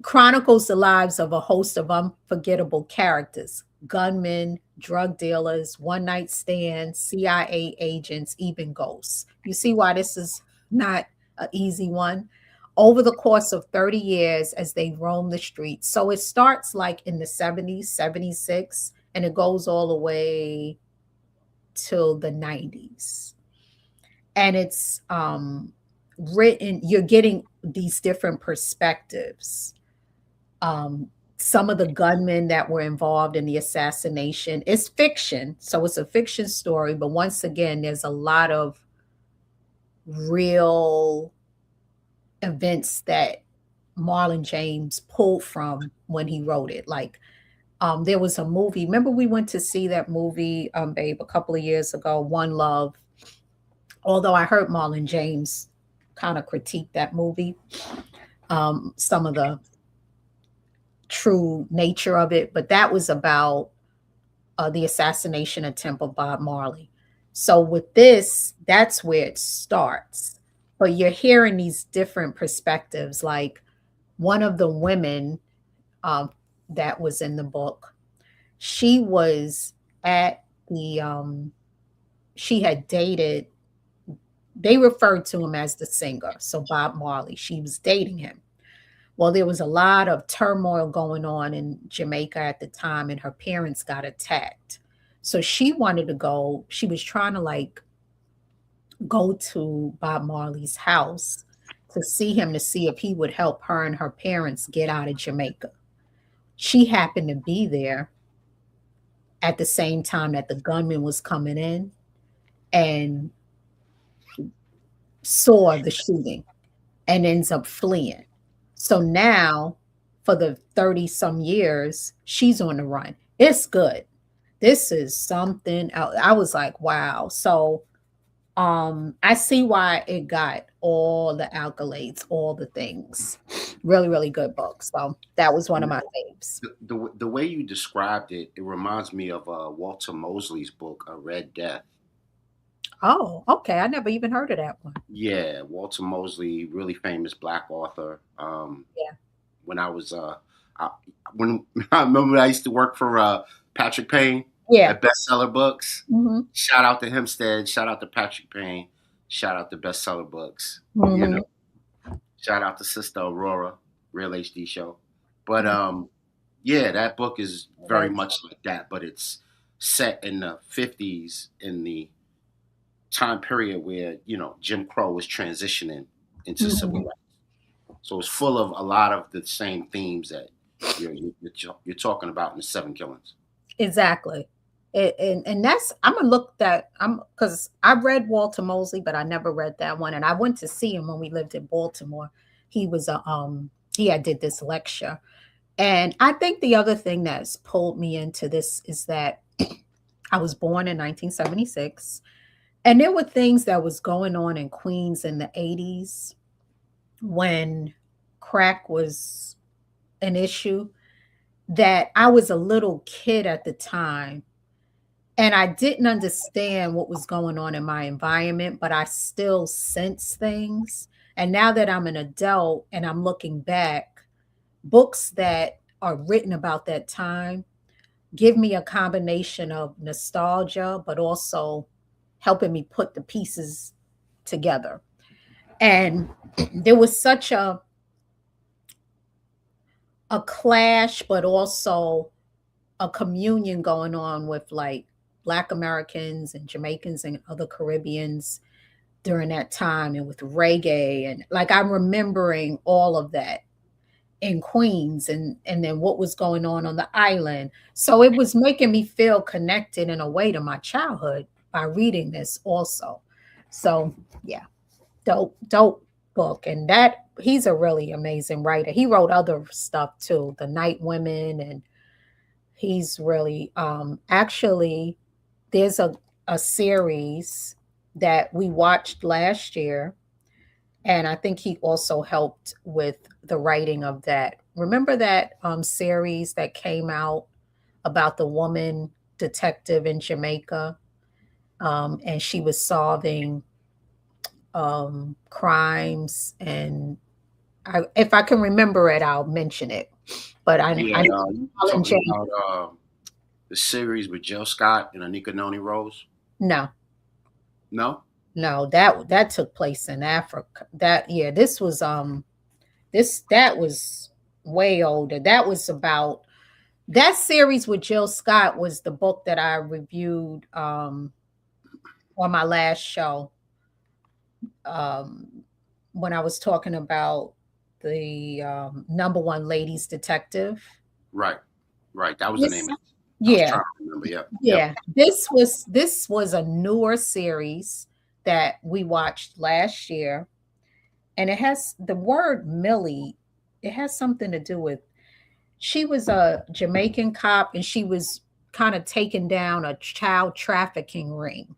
S2: chronicles the lives of a host of unforgettable characters: gunmen, drug dealers, one night stands, CIA agents, even ghosts. You see why this is not an easy one? Over the course of 30 years as they roam the streets. So it starts like in the 70s, 76, and it goes all the way till the 90s. And it's written, you're getting these different perspectives. Some of the gunmen that were involved in the assassination. It's fiction, so it's a fiction story, but once again, there's a lot of real events that Marlon James pulled from when he wrote it. Like, there was a movie. Remember, we went to see that movie, babe, a couple of years ago, One Love. Although I heard Marlon James kind of critique that movie, some of the true nature of it, but that was about the assassination attempt of Bob Marley. So with this, that's where it starts. But you're hearing these different perspectives. Like one of the women that was in the book, she was at the, she had dated, they referred to him as the singer. So Bob Marley, she was dating him. Well, there was a lot of turmoil going on in Jamaica at the time, and her parents got attacked. So she wanted to go, she was trying to like go to Bob Marley's house to see him, to see if he would help her and her parents get out of Jamaica. She happened to be there at the same time that the gunman was coming in and saw the shooting and ends up fleeing. So now, for the 30 some years, she's on the run. It's good. This is something else. I was like, wow. So I see why it got all the accolades, all the things. Really, really good book. So that was one of my faves.
S1: The way you described it, it reminds me of Walter Mosley's book, A Red Death.
S2: Oh, okay. I never even heard of that one.
S1: Yeah, Walter Mosley, really famous black author.
S2: Yeah.
S1: When I was I, when I remember I used to work for Patrick Payne
S2: Yeah.
S1: at Bestseller Books.
S2: Hmm.
S1: Shout out to Hempstead. Shout out to Patrick Payne. Shout out to Bestseller Books. You
S2: Hmm.
S1: know, shout out to Sister Aurora, Real HD Show. But yeah, that book is very
S2: Right.
S1: much like that, but it's set in the 50s in the time period where Jim Crow was transitioning into civil
S2: Hmm.
S1: rights. So it's full of a lot of the same themes that you're talking about in the Seven Killings.
S2: Exactly. And that's, I'm gonna look that, I'm because I read Walter Mosley, but I never read that one. And I went to see him when we lived in Baltimore. He was a he had did this lecture. And I think the other thing that's pulled me into this is that I was born in 1976, and there were things that was going on in Queens in the 80s when crack was an issue. that I was a little kid at the time and I didn't understand what was going on in my environment, but I still sense things. And now that I'm an adult and I'm looking back, books that are written about that time give me a combination of nostalgia, but also helping me put the pieces together. And there was such a clash, but also a communion going on with like Black Americans and Jamaicans and other Caribbeans during that time, and with reggae. And like I'm remembering all of that in Queens, and then what was going on the island. So it was making me feel connected in a way to my childhood by reading this also. So yeah, dope book. And that he's a really amazing writer. He wrote other stuff too, The Night Women, and he's really actually there's a series that we watched last year, and I think he also helped with the writing of that. Remember that series that came out about the woman detective in Jamaica, and she was solving crimes, and if I can remember it, I'll mention it. But
S1: Yeah,
S2: I know
S1: you
S2: Alan
S1: talking
S2: James.
S1: about the series with Jill Scott and Anika Noni Rose?
S2: No,
S1: No.
S2: no, that took place in Africa. That yeah, this was that was way older. That was about that series with Jill Scott was the book that I reviewed on my last show, um when I was talking about the number one ladies detective.
S1: Right. Right. That was the name
S2: This
S1: of it. I was
S2: yeah,
S1: trying to remember. Yep. Yep.
S2: yeah. This was a newer series that we watched last year, and it has the word Millie. It has something to do with she was a Jamaican cop and she was kind of taking down a child trafficking ring.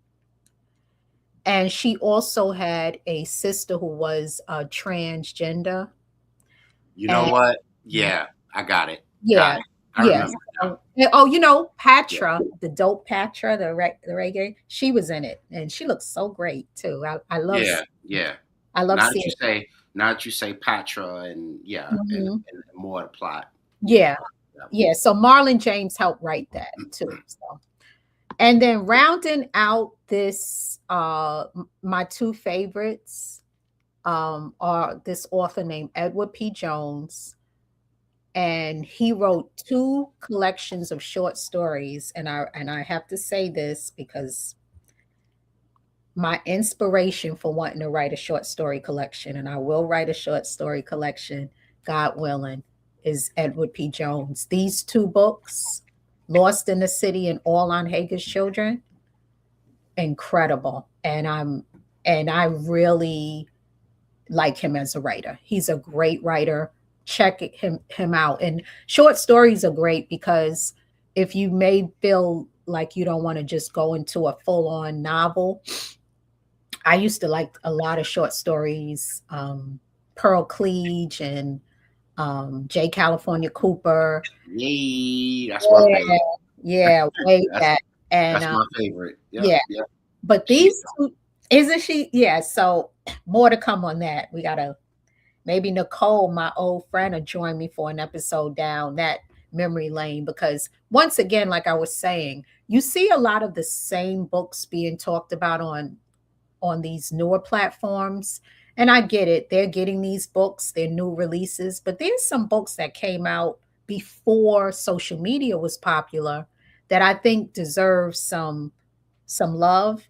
S2: And she also had a sister who was transgender.
S1: You know
S2: And
S1: what? Yeah, I got it. Got
S2: yeah,
S1: it. I
S2: yes.
S1: remember now.
S2: So, oh, you know,
S1: Yeah.
S2: Patra, the dope Patra, the reggae, she was in it, and she looks so great too.
S1: Yeah. Yeah.
S2: I love
S1: Now that
S2: seeing.
S1: you say, now that you say Patra and yeah,
S2: Mhm.
S1: and more of the plot. Yeah.
S2: Yeah, yeah. So Marlon James helped write that
S1: Yeah.
S2: too. So, and then rounding out this, my two favorites are this author named Edward P. Jones, and he wrote two collections of short stories. And I have to say this because my inspiration for wanting to write a short story collection, and I will write a short story collection, God willing, is Edward P. Jones. These two books, Lost in the City and All on Hager's Children, incredible. And I really like him as a writer. He's a great writer. Check him out. And short stories are great because if you may feel like you don't want to just go into a full on novel, I used to like a lot of short stories, Pearl Cleage and J. California Cooper.
S1: Yay, that's my
S2: Yeah,
S1: favorite.
S2: yeah, way
S1: That's
S2: back. And
S1: that's my favorite. Yep.
S2: yeah,
S1: Yep.
S2: but
S1: She's
S2: these two, isn't she? Yeah, so more to come on that. We gotta maybe Nicole, my old friend, will join me for an episode down that memory lane because once again, like I was saying, you see a lot of the same books being talked about on these newer platforms. And I get it. They're getting these books, they're new releases, but there's some books that came out before social media was popular that I think deserve some love.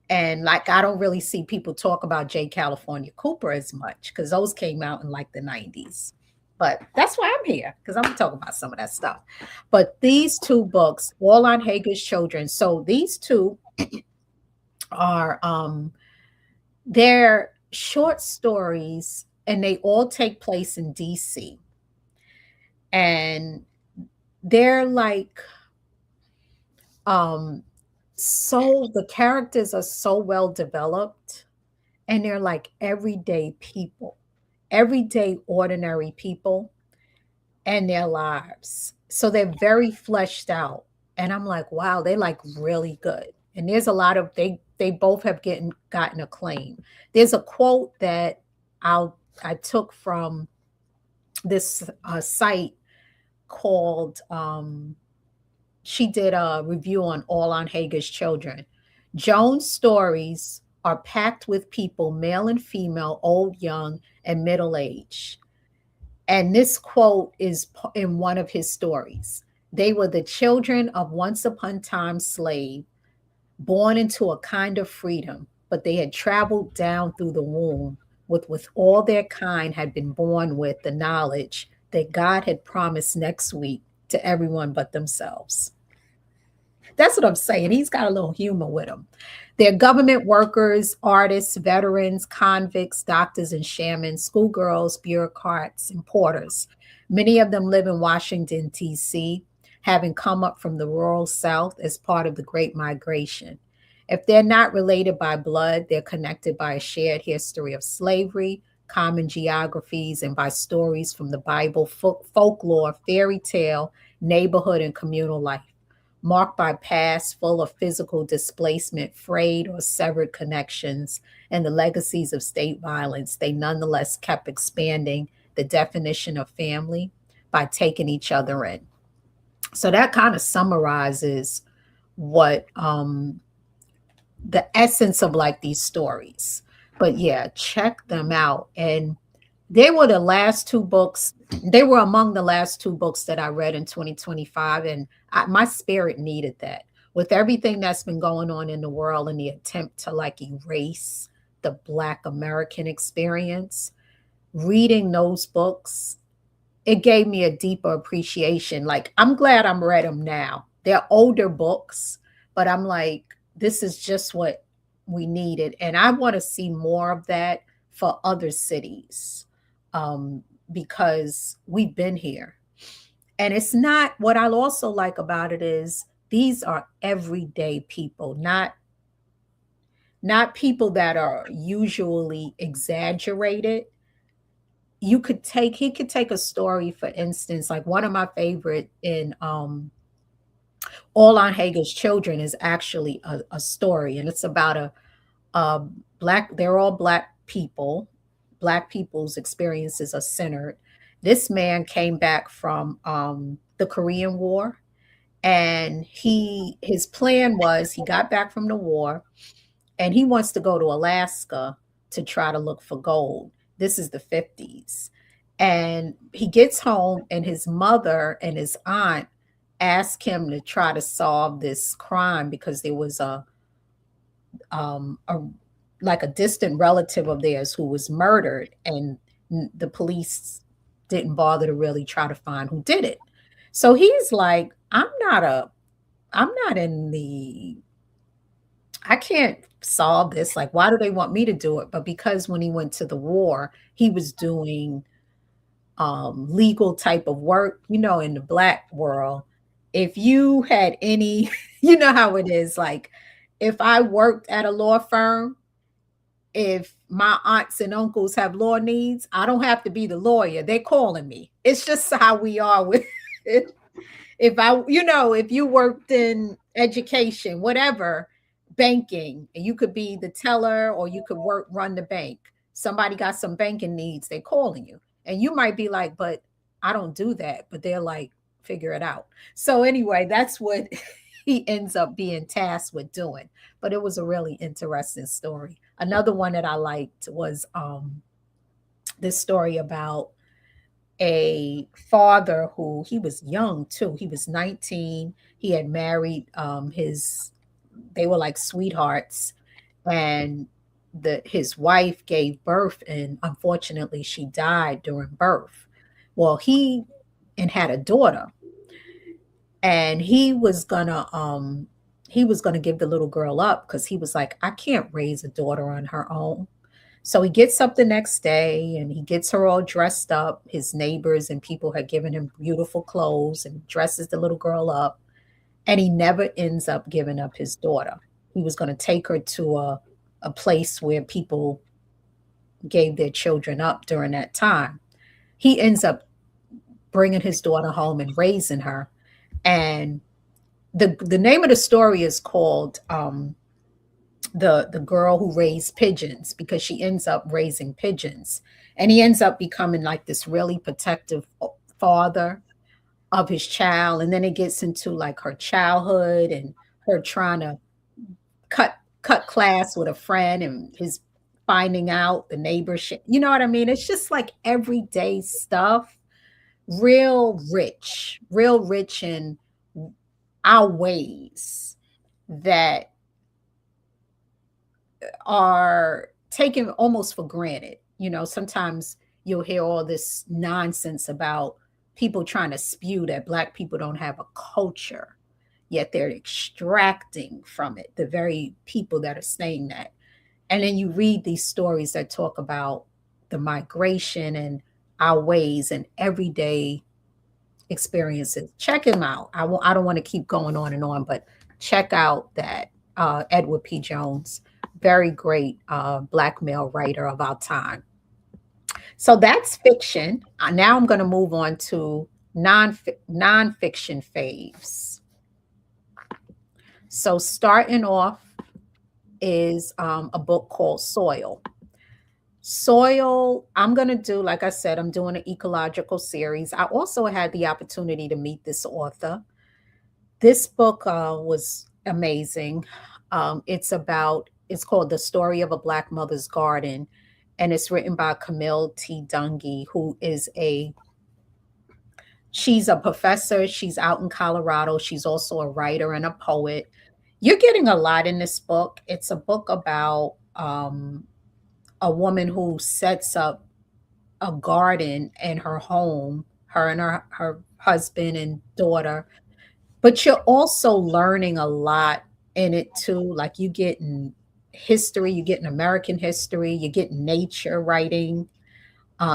S2: And like I don't really see people talk about J. California Cooper as much because those came out in like the 90s. But that's why I'm here because I'm talking about some of that stuff. But these two books, All on Hager's Children. So these two are they're short stories and they all take place in DC. And they're like um so the characters are so well developed and they're like everyday people, everyday ordinary people and their lives. So they're very fleshed out. And I'm like, wow, they like really good. And there's a lot of they both have gotten acclaim. There's a quote that I'll I took from this site called she did a review on All on Hager's Children. Joan's stories are packed with people, male and female, old, young, and middle age. And this quote is in one of his stories. They were the children of once upon a time slave, born into a kind of freedom, but they had traveled down through the womb with all their kind had been born with the knowledge that God had promised next week to everyone but themselves. That's what I'm saying. He's got a little humor with him. They're government workers, artists, veterans, convicts, doctors and shamans, schoolgirls, bureaucrats, and porters. Many of them live in Washington, D.C., having come up from the rural South as part of the Great Migration. If they're not related by blood, they're connected by a shared history of slavery, common geographies, and by stories from the Bible, folklore, fairy tale, neighborhood, and communal life marked by past full of physical displacement, frayed or severed connections, and the legacies of state violence, they nonetheless kept expanding the definition of family by taking each other in. So that kind of summarizes what the essence of like these stories. But yeah, check them out. And they were the last two books. They were among the last two books that I read in 2025. And my spirit needed that. With everything that's been going on in the world and the attempt to like erase the Black American experience, reading those books, it gave me a deeper appreciation. Like, I'm glad I'm read them now. They're older books, but I'm like, this is just what we needed. And I want to see more of that for other cities because we've been here. And it's not what I also like about it is these are everyday people, not people that are usually exaggerated. He could take a story, for instance, like one of my favorite in All on Hager's Children is actually a story, and it's about a black, they're all black people's experiences are centered. This man came back from the Korean War, and his plan was he got back from the war and he wants to go to Alaska to try to look for gold. This is the 50s. And he gets home, and his mother and his aunt ask him to try to solve this crime because there was a like a distant relative of theirs who was murdered, and the police didn't bother to really try to find who did it. So he's like, I'm not in the I can't solve this. Like, why do they want me to do it? But because when he went to the war, he was doing legal type of work, in the black world. If you had any, you know how it is. Like, if I worked at a law firm, if my aunts and uncles have law needs, I don't have to be the lawyer. They're calling me. It's just how we are with it. If you worked in education, whatever, banking, and you could be the teller or you could run the bank. Somebody got some banking needs, they're calling you. And you might be like, but I don't do that. But they're like, figure it out. So anyway, that's what he ends up being tasked with doing. But it was a really interesting story. Another one that I liked was this story about a father who he was young too. He was 19. He had married they were like sweethearts, and his wife gave birth, and unfortunately she died during birth. Well, he and had a daughter, and he was gonna give the little girl up because he was like, I can't raise a daughter on her own. So he gets up the next day and he gets her all dressed up. His neighbors and people had given him beautiful clothes and dresses the little girl up. And he never ends up giving up his daughter. He was going to take her to a place where people gave their children up during that time. He ends up bringing his daughter home and raising her. And the name of the story is called the girl who raised pigeons, because she ends up raising pigeons, and he ends up becoming like this really protective father of his child. And then it gets into like her childhood and her trying to cut class with a friend, and his finding out the neighbor shit. You know what I mean? It's just like everyday stuff, real rich in our ways that are taken almost for granted. You know, sometimes you'll hear all this nonsense about people trying to spew that Black people don't have a culture, yet they're extracting from it the very people that are saying that. And then you read these stories that talk about the migration and our ways and everyday experiences. Check him out. I don't want to keep going on and on, but check out that Edward P. Jones, very great Black male writer of our time. So that's fiction. Now I'm going to move on to nonfiction faves. So starting off is a book called Soil. Soil, I'm going to do, like I said, I'm doing an ecological series. I also had the opportunity to meet this author. This book was amazing. It's called The Story of a Black Mother's Garden, and it's written by Camille T. Dungy, who is she's a professor. She's out in Colorado. She's also a writer and a poet. You're getting a lot in this book. It's a book about a woman who sets up a garden in her home, her and her husband and daughter. But you're also learning a lot in it too. Like you get in history, you get in American history, you get nature writing,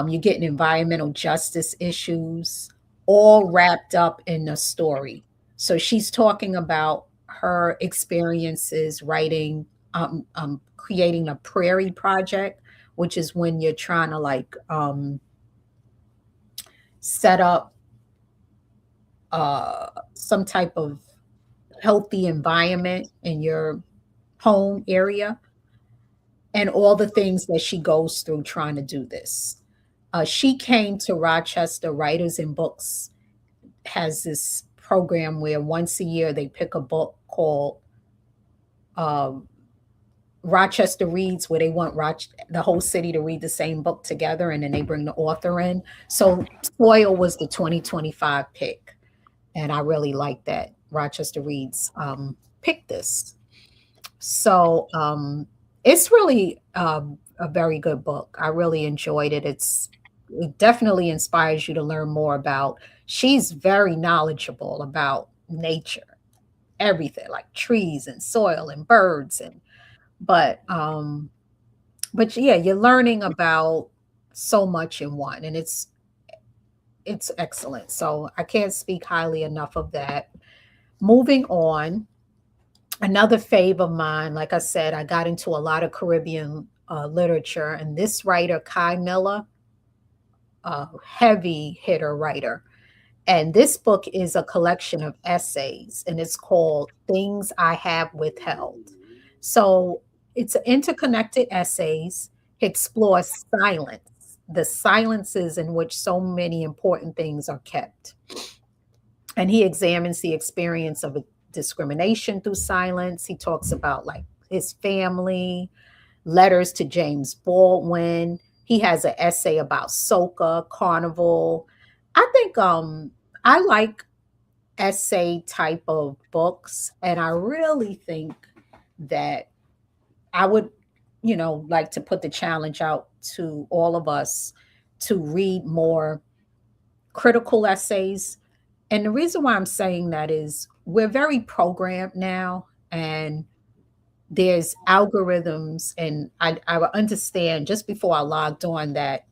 S2: you get in environmental justice issues, all wrapped up in the story. So she's talking about her experiences writing, creating a prairie project, which is when you're trying to like set up some type of healthy environment in your home area, and all the things that she goes through trying to do this. She came to Rochester Writers and Books, has this program where once a year they pick a book called um, Rochester Reads, where they want the whole city to read the same book together, and then they bring the author in. So Soil was the 2025 pick, and I really like that Rochester Reads picked this. So it's really a very good book. I really enjoyed it. It definitely inspires you to learn more about. She's very knowledgeable about nature, everything like trees and soil and birds, and but yeah, you're learning about so much in one, and it's excellent. So I can't speak highly enough of that. Moving on, another fave of mine, like I said, I got into a lot of Caribbean literature, and this writer, Kai Miller, a heavy hitter writer. And this book is a collection of essays, and it's called Things I Have Withheld. So it's interconnected essays, explores silence, the silences in which so many important things are kept. And he examines the experience of discrimination through silence. He talks about like his family, letters to James Baldwin. He has an essay about soca, carnival. I think I like essay type of books, and I really think that I would, like to put the challenge out to all of us to read more critical essays. And the reason why I'm saying that is we're very programmed now, and there's algorithms, and I understand just before I logged on that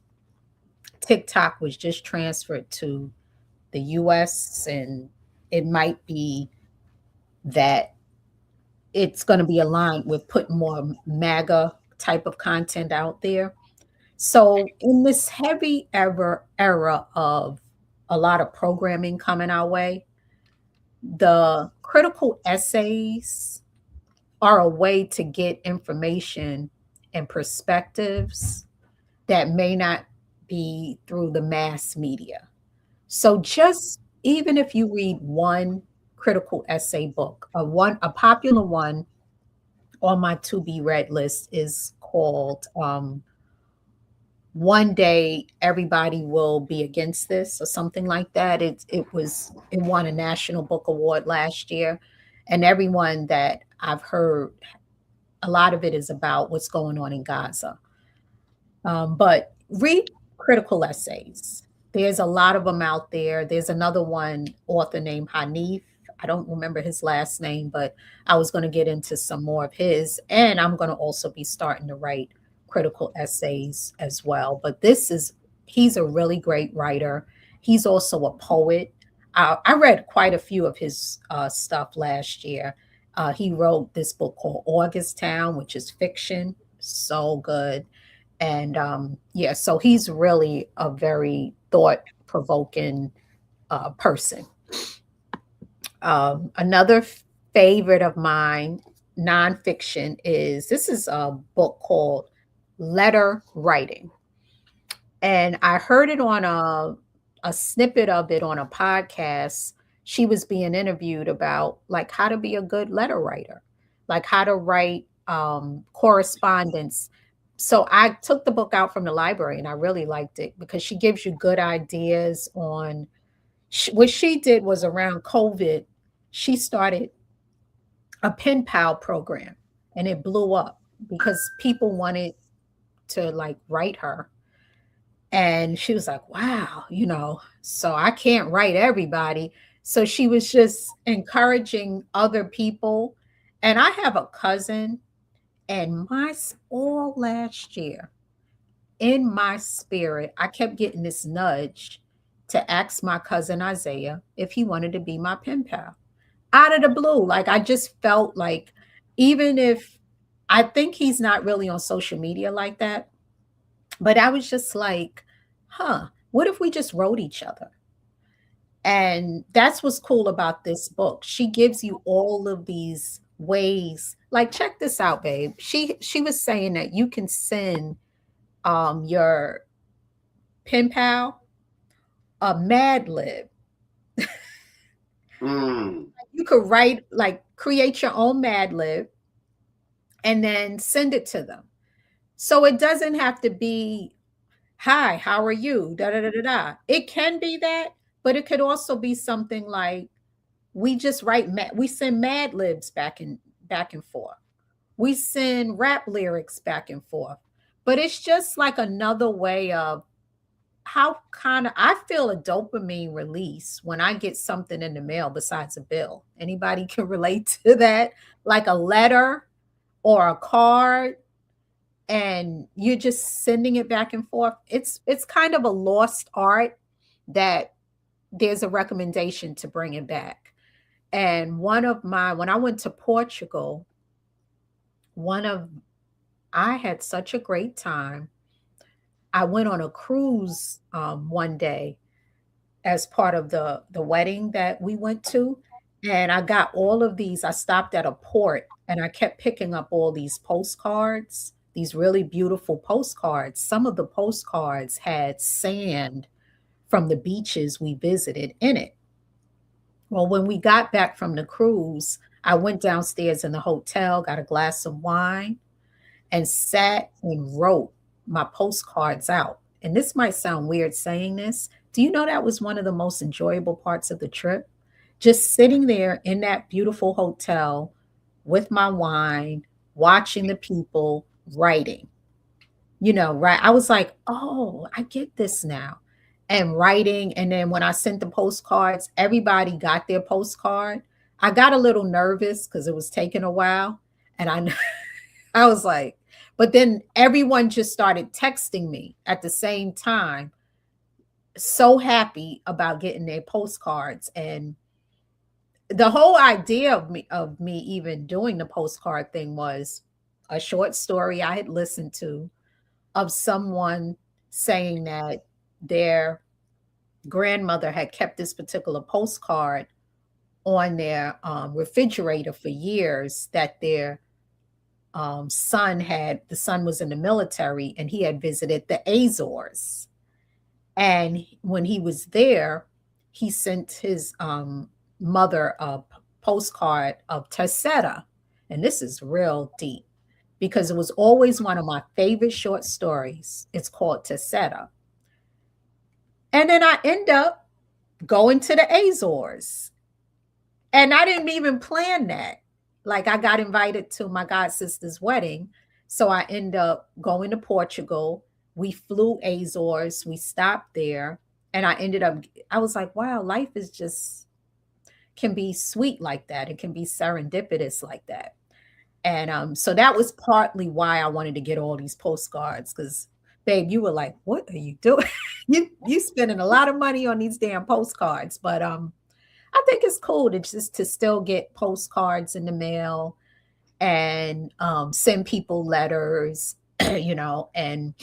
S2: TikTok was just transferred to the US, and it might be that it's going to be aligned with putting more MAGA type of content out there. So in this heavy era of a lot of programming coming our way. The critical essays are a way to get information and perspectives that may not be through the mass media. So just even if you read one critical essay book, a popular one on my to be read list is called One Day Everybody Will Be Against This or something like that. It won a National Book Award last year. And everyone that I've heard, a lot of it is about what's going on in Gaza. But read critical essays. There's a lot of them out there. There's another one author named Hanif. I don't remember his last name, but I was going to get into some more of his. And I'm going to also be starting to write critical essays as well. But he's a really great writer. He's also a poet. I read quite a few of his stuff last year. He wrote this book called August Town, which is fiction. So good. And yeah, so he's really a very thought provoking person. Another favorite of mine, nonfiction, this is a book called Letter Writing. And I heard it on a snippet of it on a podcast. She was being interviewed about like how to be a good letter writer, like how to write correspondence. So I took the book out from the library and I really liked it because she gives you good ideas on what she did was around COVID. She started a pen pal program and it blew up because people wanted to like write her. And she was like, wow, so I can't write everybody. So she was just encouraging other people. And I have a cousin, and all last year, in my spirit, I kept getting this nudge to ask my cousin Isaiah if he wanted to be my pen pal out of the blue. Like, I just felt like, even if I think he's not really on social media like that, but I was just like, what if we just wrote each other? And that's what's cool about this book. She gives you all of these ways. Like, check this out, babe. She was saying that you can send your pen pal a Mad Lib. You could write, like, create your own Mad Lib and then send it to them. So it doesn't have to be, hi, how are you? Da da da da da. It can be that, but it could also be something like we send Mad Libs back and forth. We send rap lyrics back and forth. But it's just like another way of how kind of I feel a dopamine release when I get something in the mail besides a bill. Anybody can relate to that? Like a letter or a card, and you're just sending it back and forth. It's kind of a lost art that there's a recommendation to bring it back. And when I went to Portugal, one of I had such a great time. I went on a cruise one day as part of the wedding that we went to, and I got all of these. I stopped at a port and I kept picking up all these postcards, these really beautiful postcards. Some of the postcards had sand from the beaches we visited in it. Well, when we got back from the cruise, I went downstairs in the hotel, got a glass of wine, and sat and wrote my postcards out. And this might sound weird saying this. Do you know that was one of the most enjoyable parts of the trip? Just sitting there in that beautiful hotel with my wine, watching the people writing. Right? I was like, oh, I get this now. And writing. And then when I sent the postcards, everybody got their postcard. I got a little nervous because it was taking a while. And I was like, but then everyone just started texting me at the same time, so happy about getting their postcards. And the whole idea of me even doing the postcard thing was a short story I had listened to of someone saying that their grandmother had kept this particular postcard on their refrigerator for years, that their the son was in the military and he had visited the Azores. And when he was there, he sent his mother a postcard of Tessetta. And this is real deep because it was always one of my favorite short stories. It's called Tessetta. And then I end up going to the Azores. And I didn't even plan that. Like, I got invited to my god sister's wedding. So I end up going to Portugal. We flew Azores. We stopped there. And I was like, wow, life is just can be sweet like that. It can be serendipitous like that. And so that was partly why I wanted to get all these postcards, because babe, you were like, what are you doing? you spending a lot of money on these damn postcards. But I think it's cool to just to still get postcards in the mail and send people letters, and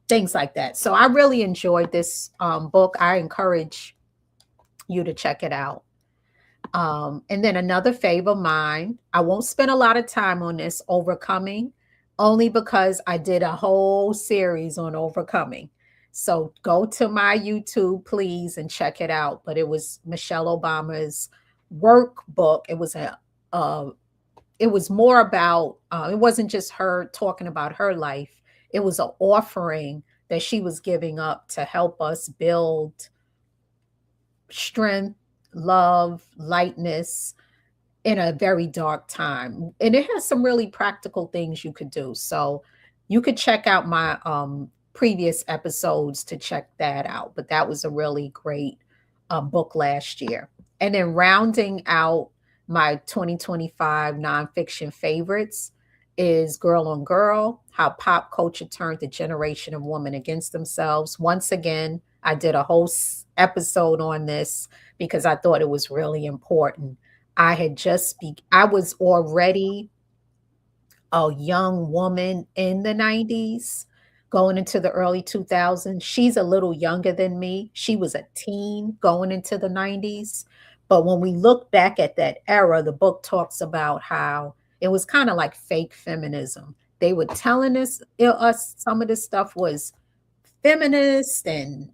S2: things like that. So I really enjoyed this book. I encourage you to check it out. And then another fave of mine, I won't spend a lot of time on this, Overcoming, only because I did a whole series on Overcoming. So go to my YouTube, please, and check it out. But it was Michelle Obama's workbook. It was more about, it wasn't just her talking about her life. It was an offering that she was giving up to help us build strength, love, lightness in a very dark time. And it has some really practical things you could do. So you could check out my previous episodes to check that out. But that was a really great book last year. And then rounding out my 2025 nonfiction favorites is Girl on Girl, How Pop Culture Turned the Generation of Women Against Themselves. Once again, I did a whole episode on this because I thought it was really important. I was already a young woman in the 90s going into the early 2000s. She's a little younger than me. She was a teen going into the 90s. But when we look back at that era, the book talks about how it was kind of like fake feminism. They were telling us some of this stuff was feminist and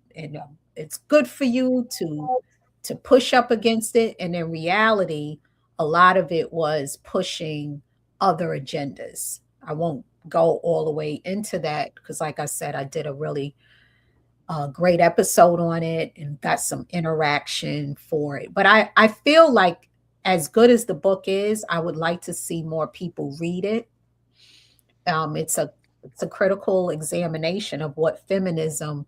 S2: it's good for you to push up against it. And in reality, a lot of it was pushing other agendas. I won't go all the way into that because, like I said, I did a really great episode on it and got some interaction for it. But I feel like, as good as the book is, I would like to see more people read it. It's a critical examination of what feminism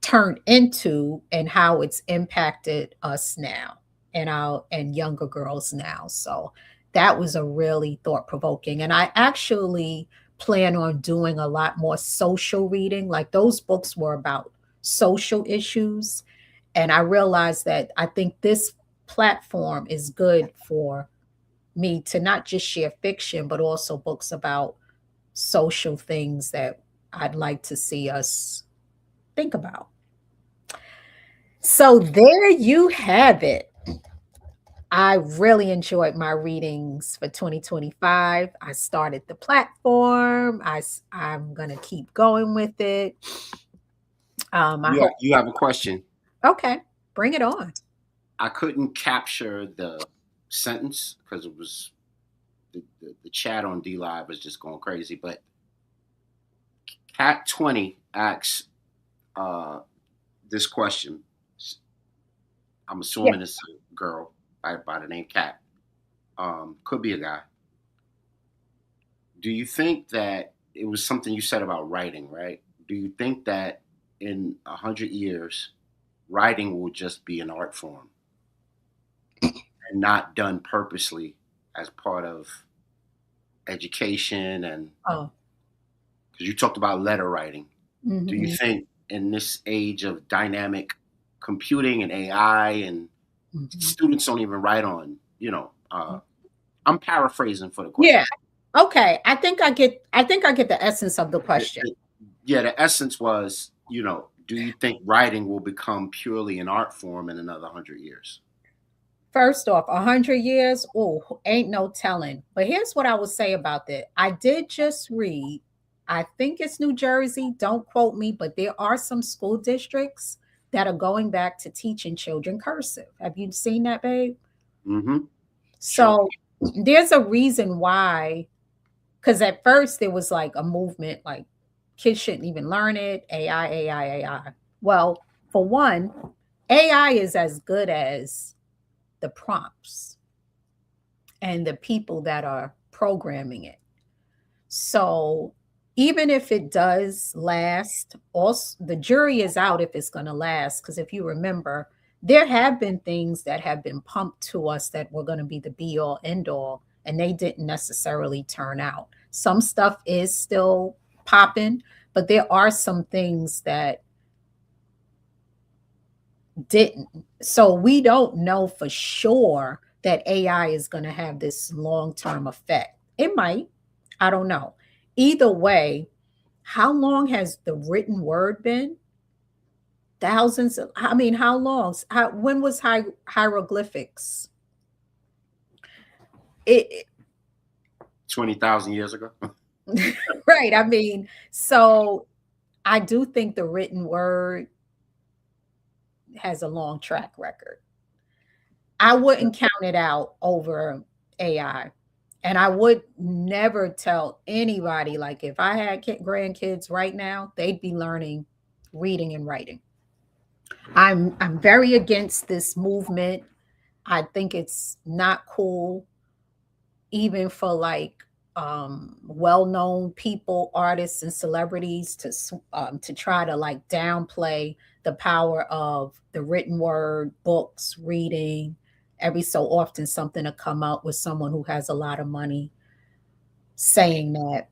S2: turned into and how it's impacted us now and younger girls now. So that was a really thought provoking. And I actually plan on doing a lot more social reading. Like, those books were about social issues. And I realized that I think this platform is good for me to not just share fiction, but also books about social things that I'd like to see us think about. So there you have it. I really enjoyed my readings for 2025. I started the platform. I'm going to keep going with it.
S1: You have a question.
S2: Okay, bring it on.
S1: I couldn't capture the sentence because it was the chat on D Live was just going crazy. But Cat 20 asks this question. I'm assuming it's a girl by the name Cat. Could be a guy. Do you think that it was something you said about writing, right? Do you think that in 100 years, writing will just be an art form and not done purposely as part of education? And because you talked about letter writing, do you think in this age of dynamic computing and AI and students don't even write on, I'm paraphrasing for the question.
S2: Yeah. Okay. I think I get the essence of the question.
S1: Yeah, the essence was, Do you think writing will become purely an art form in another 100 years?
S2: First off, 100 years, oh, ain't no telling. But here's what I would say about that. I did just read, I think it's New Jersey, don't quote me, but there are some school districts that are going back to teaching children cursive. Have you seen that, babe?
S1: Mm-hmm. Sure.
S2: So there's a reason why, because at first there was like a movement like kids shouldn't even learn it, AI, AI, AI. Well, for one, AI is as good as the prompts and the people that are programming it. So even if it does last, also the jury is out if it's going to last. Because if you remember, there have been things that have been pumped to us that were going to be the be all end all, and they didn't necessarily turn out. Some stuff is still popping, but there are some things that didn't. So we don't know for sure that AI is going to have this long term effect. It might. I don't know. Either way, how long has the written word been? Thousands of, I mean, how long? When was hieroglyphics? It
S1: 20,000 years ago.
S2: right. I mean, so I do think the written word has a long track record. I wouldn't count it out over AI. And I would never tell anybody, like, if I had grandkids right now, they'd be learning reading and writing. I'm very against this movement. I think it's not cool, even for like well-known people, artists, and celebrities to try to like downplay the power of the written word, books, reading. Every so often, something to come up with someone who has a lot of money saying that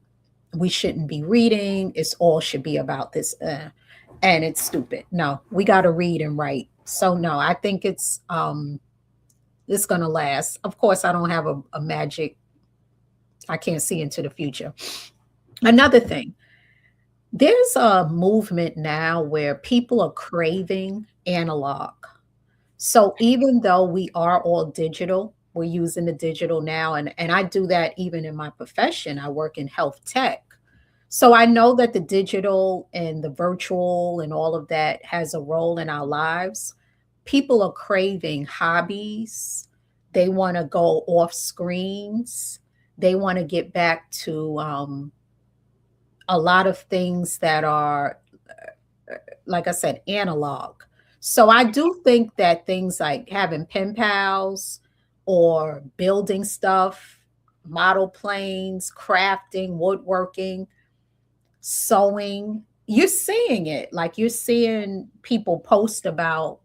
S2: we shouldn't be reading. It's all should be about this, and it's stupid. No, we got to read and write. So no, I think it's gonna last. Of course, I don't have a magic. I can't see into the future. Another thing, there's a movement now where people are craving analog. So even though we are all digital, we're using the digital now. And I do that even in my profession. I work in health tech. So I know that the digital and the virtual and all of that has a role in our lives. People are craving hobbies. They want to go off screens. They want to get back to a lot of things that are, like I said, analog. So I do think that things like having pen pals or building stuff, model planes, crafting, woodworking, sewing, you're seeing it. Like you're seeing people post about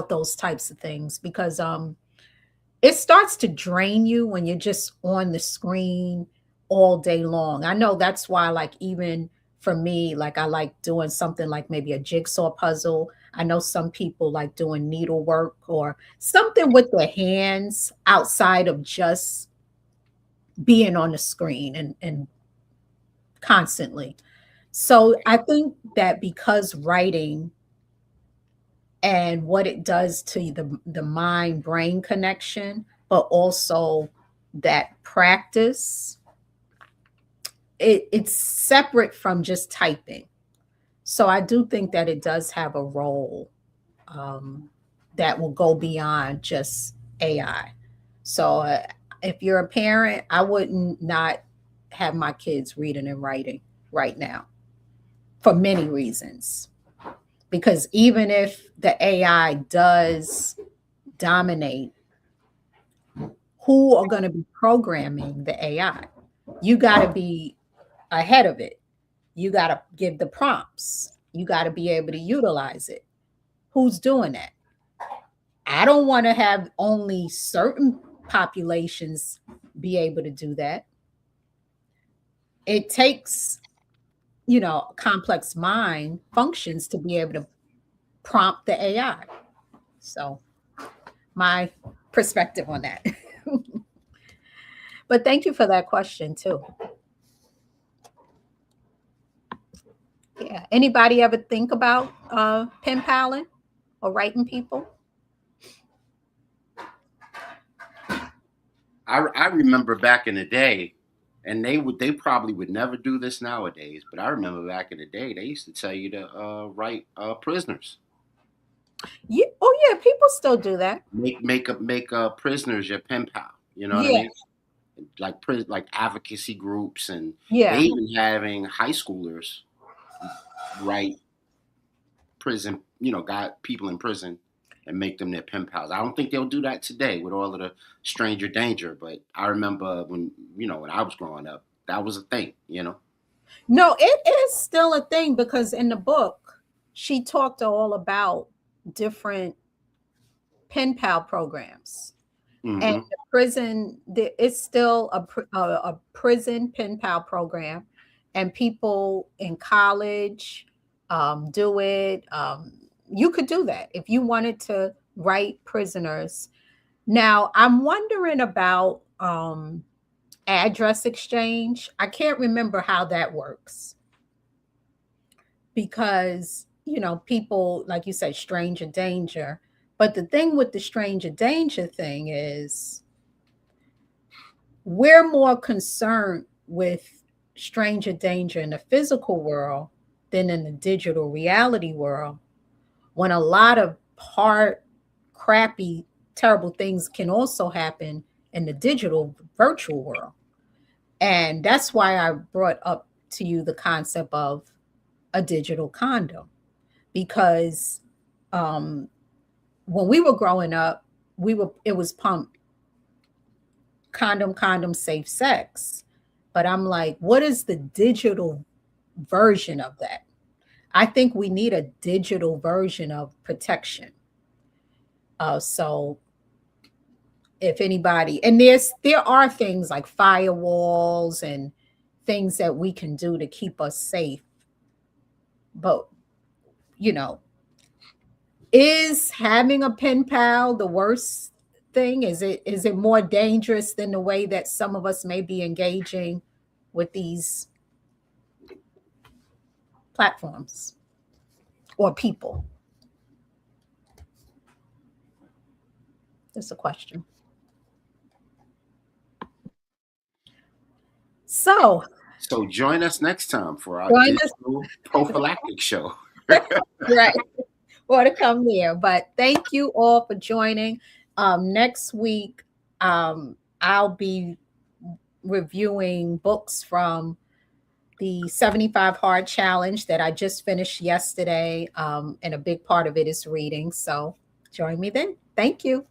S2: those types of things because it starts to drain you when you're just on the screen all day long. I know that's why, like, even for me, like, I like doing something like maybe a jigsaw puzzle. I know some people like doing needlework or something with their hands outside of just being on the screen and constantly. So I think that because writing and what it does to the mind brain connection, but also that practice, it's separate from just typing. So I do think that it does have a role that will go beyond just AI. So if you're a parent, I wouldn't not have my kids reading and writing right now for many reasons. Because even if the AI does dominate, who are going to be programming the AI? You got to be ahead of it. You got to give the prompts. You got to be able to utilize it. Who's doing that? I don't want to have only certain populations be able to do that. It takes, complex mind functions to be able to prompt the AI. So, my perspective on that. But thank you for that question too. Yeah. Anybody ever think about pen paling or writing people?
S1: I remember back in the day, and they probably would never do this nowadays. But I remember back in the day, they used to tell you to write prisoners.
S2: Yeah. Oh yeah, people still do that.
S1: Make prisoners your pen pal. You know what I
S2: Yeah.
S1: mean? Like advocacy groups, and they
S2: Yeah.
S1: even having high schoolers write prison. Got people in prison and make them their pen pals. I don't think they'll do that today with all of the stranger danger. But I remember when I was growing up, that was a thing.
S2: No, it is still a thing because in the book, she talked all about different pen pal programs. And
S1: Hmm.
S2: the prison, it's still a prison pen pal program, and people in college do it. You could do that if you wanted to write prisoners. Now, I'm wondering about address exchange. I can't remember how that works because, people, like you said, stranger danger. But the thing with the stranger danger thing is we're more concerned with stranger danger in the physical world than in the digital reality world, when a lot of hard, crappy, terrible things can also happen in the digital virtual world. And that's why I brought up to you the concept of a digital condom, because um, when we were growing up, it was pumped condom, condom, safe sex. But I'm like, what is the digital version of that? I think we need a digital version of protection. So if anybody, and there are things like firewalls and things that we can do to keep us safe. But you know, is having a pen pal the worst thing? Is it more dangerous than the way that some of us may be engaging with these platforms or people? That's a question. So
S1: So join us next time for our
S2: join us,
S1: digital prophylactic show.
S2: right, or to come here. But thank you all for joining. Next week, I'll be reviewing books from the 75 Hard Challenge that I just finished yesterday. And a big part of it is reading. So join me then. Thank you.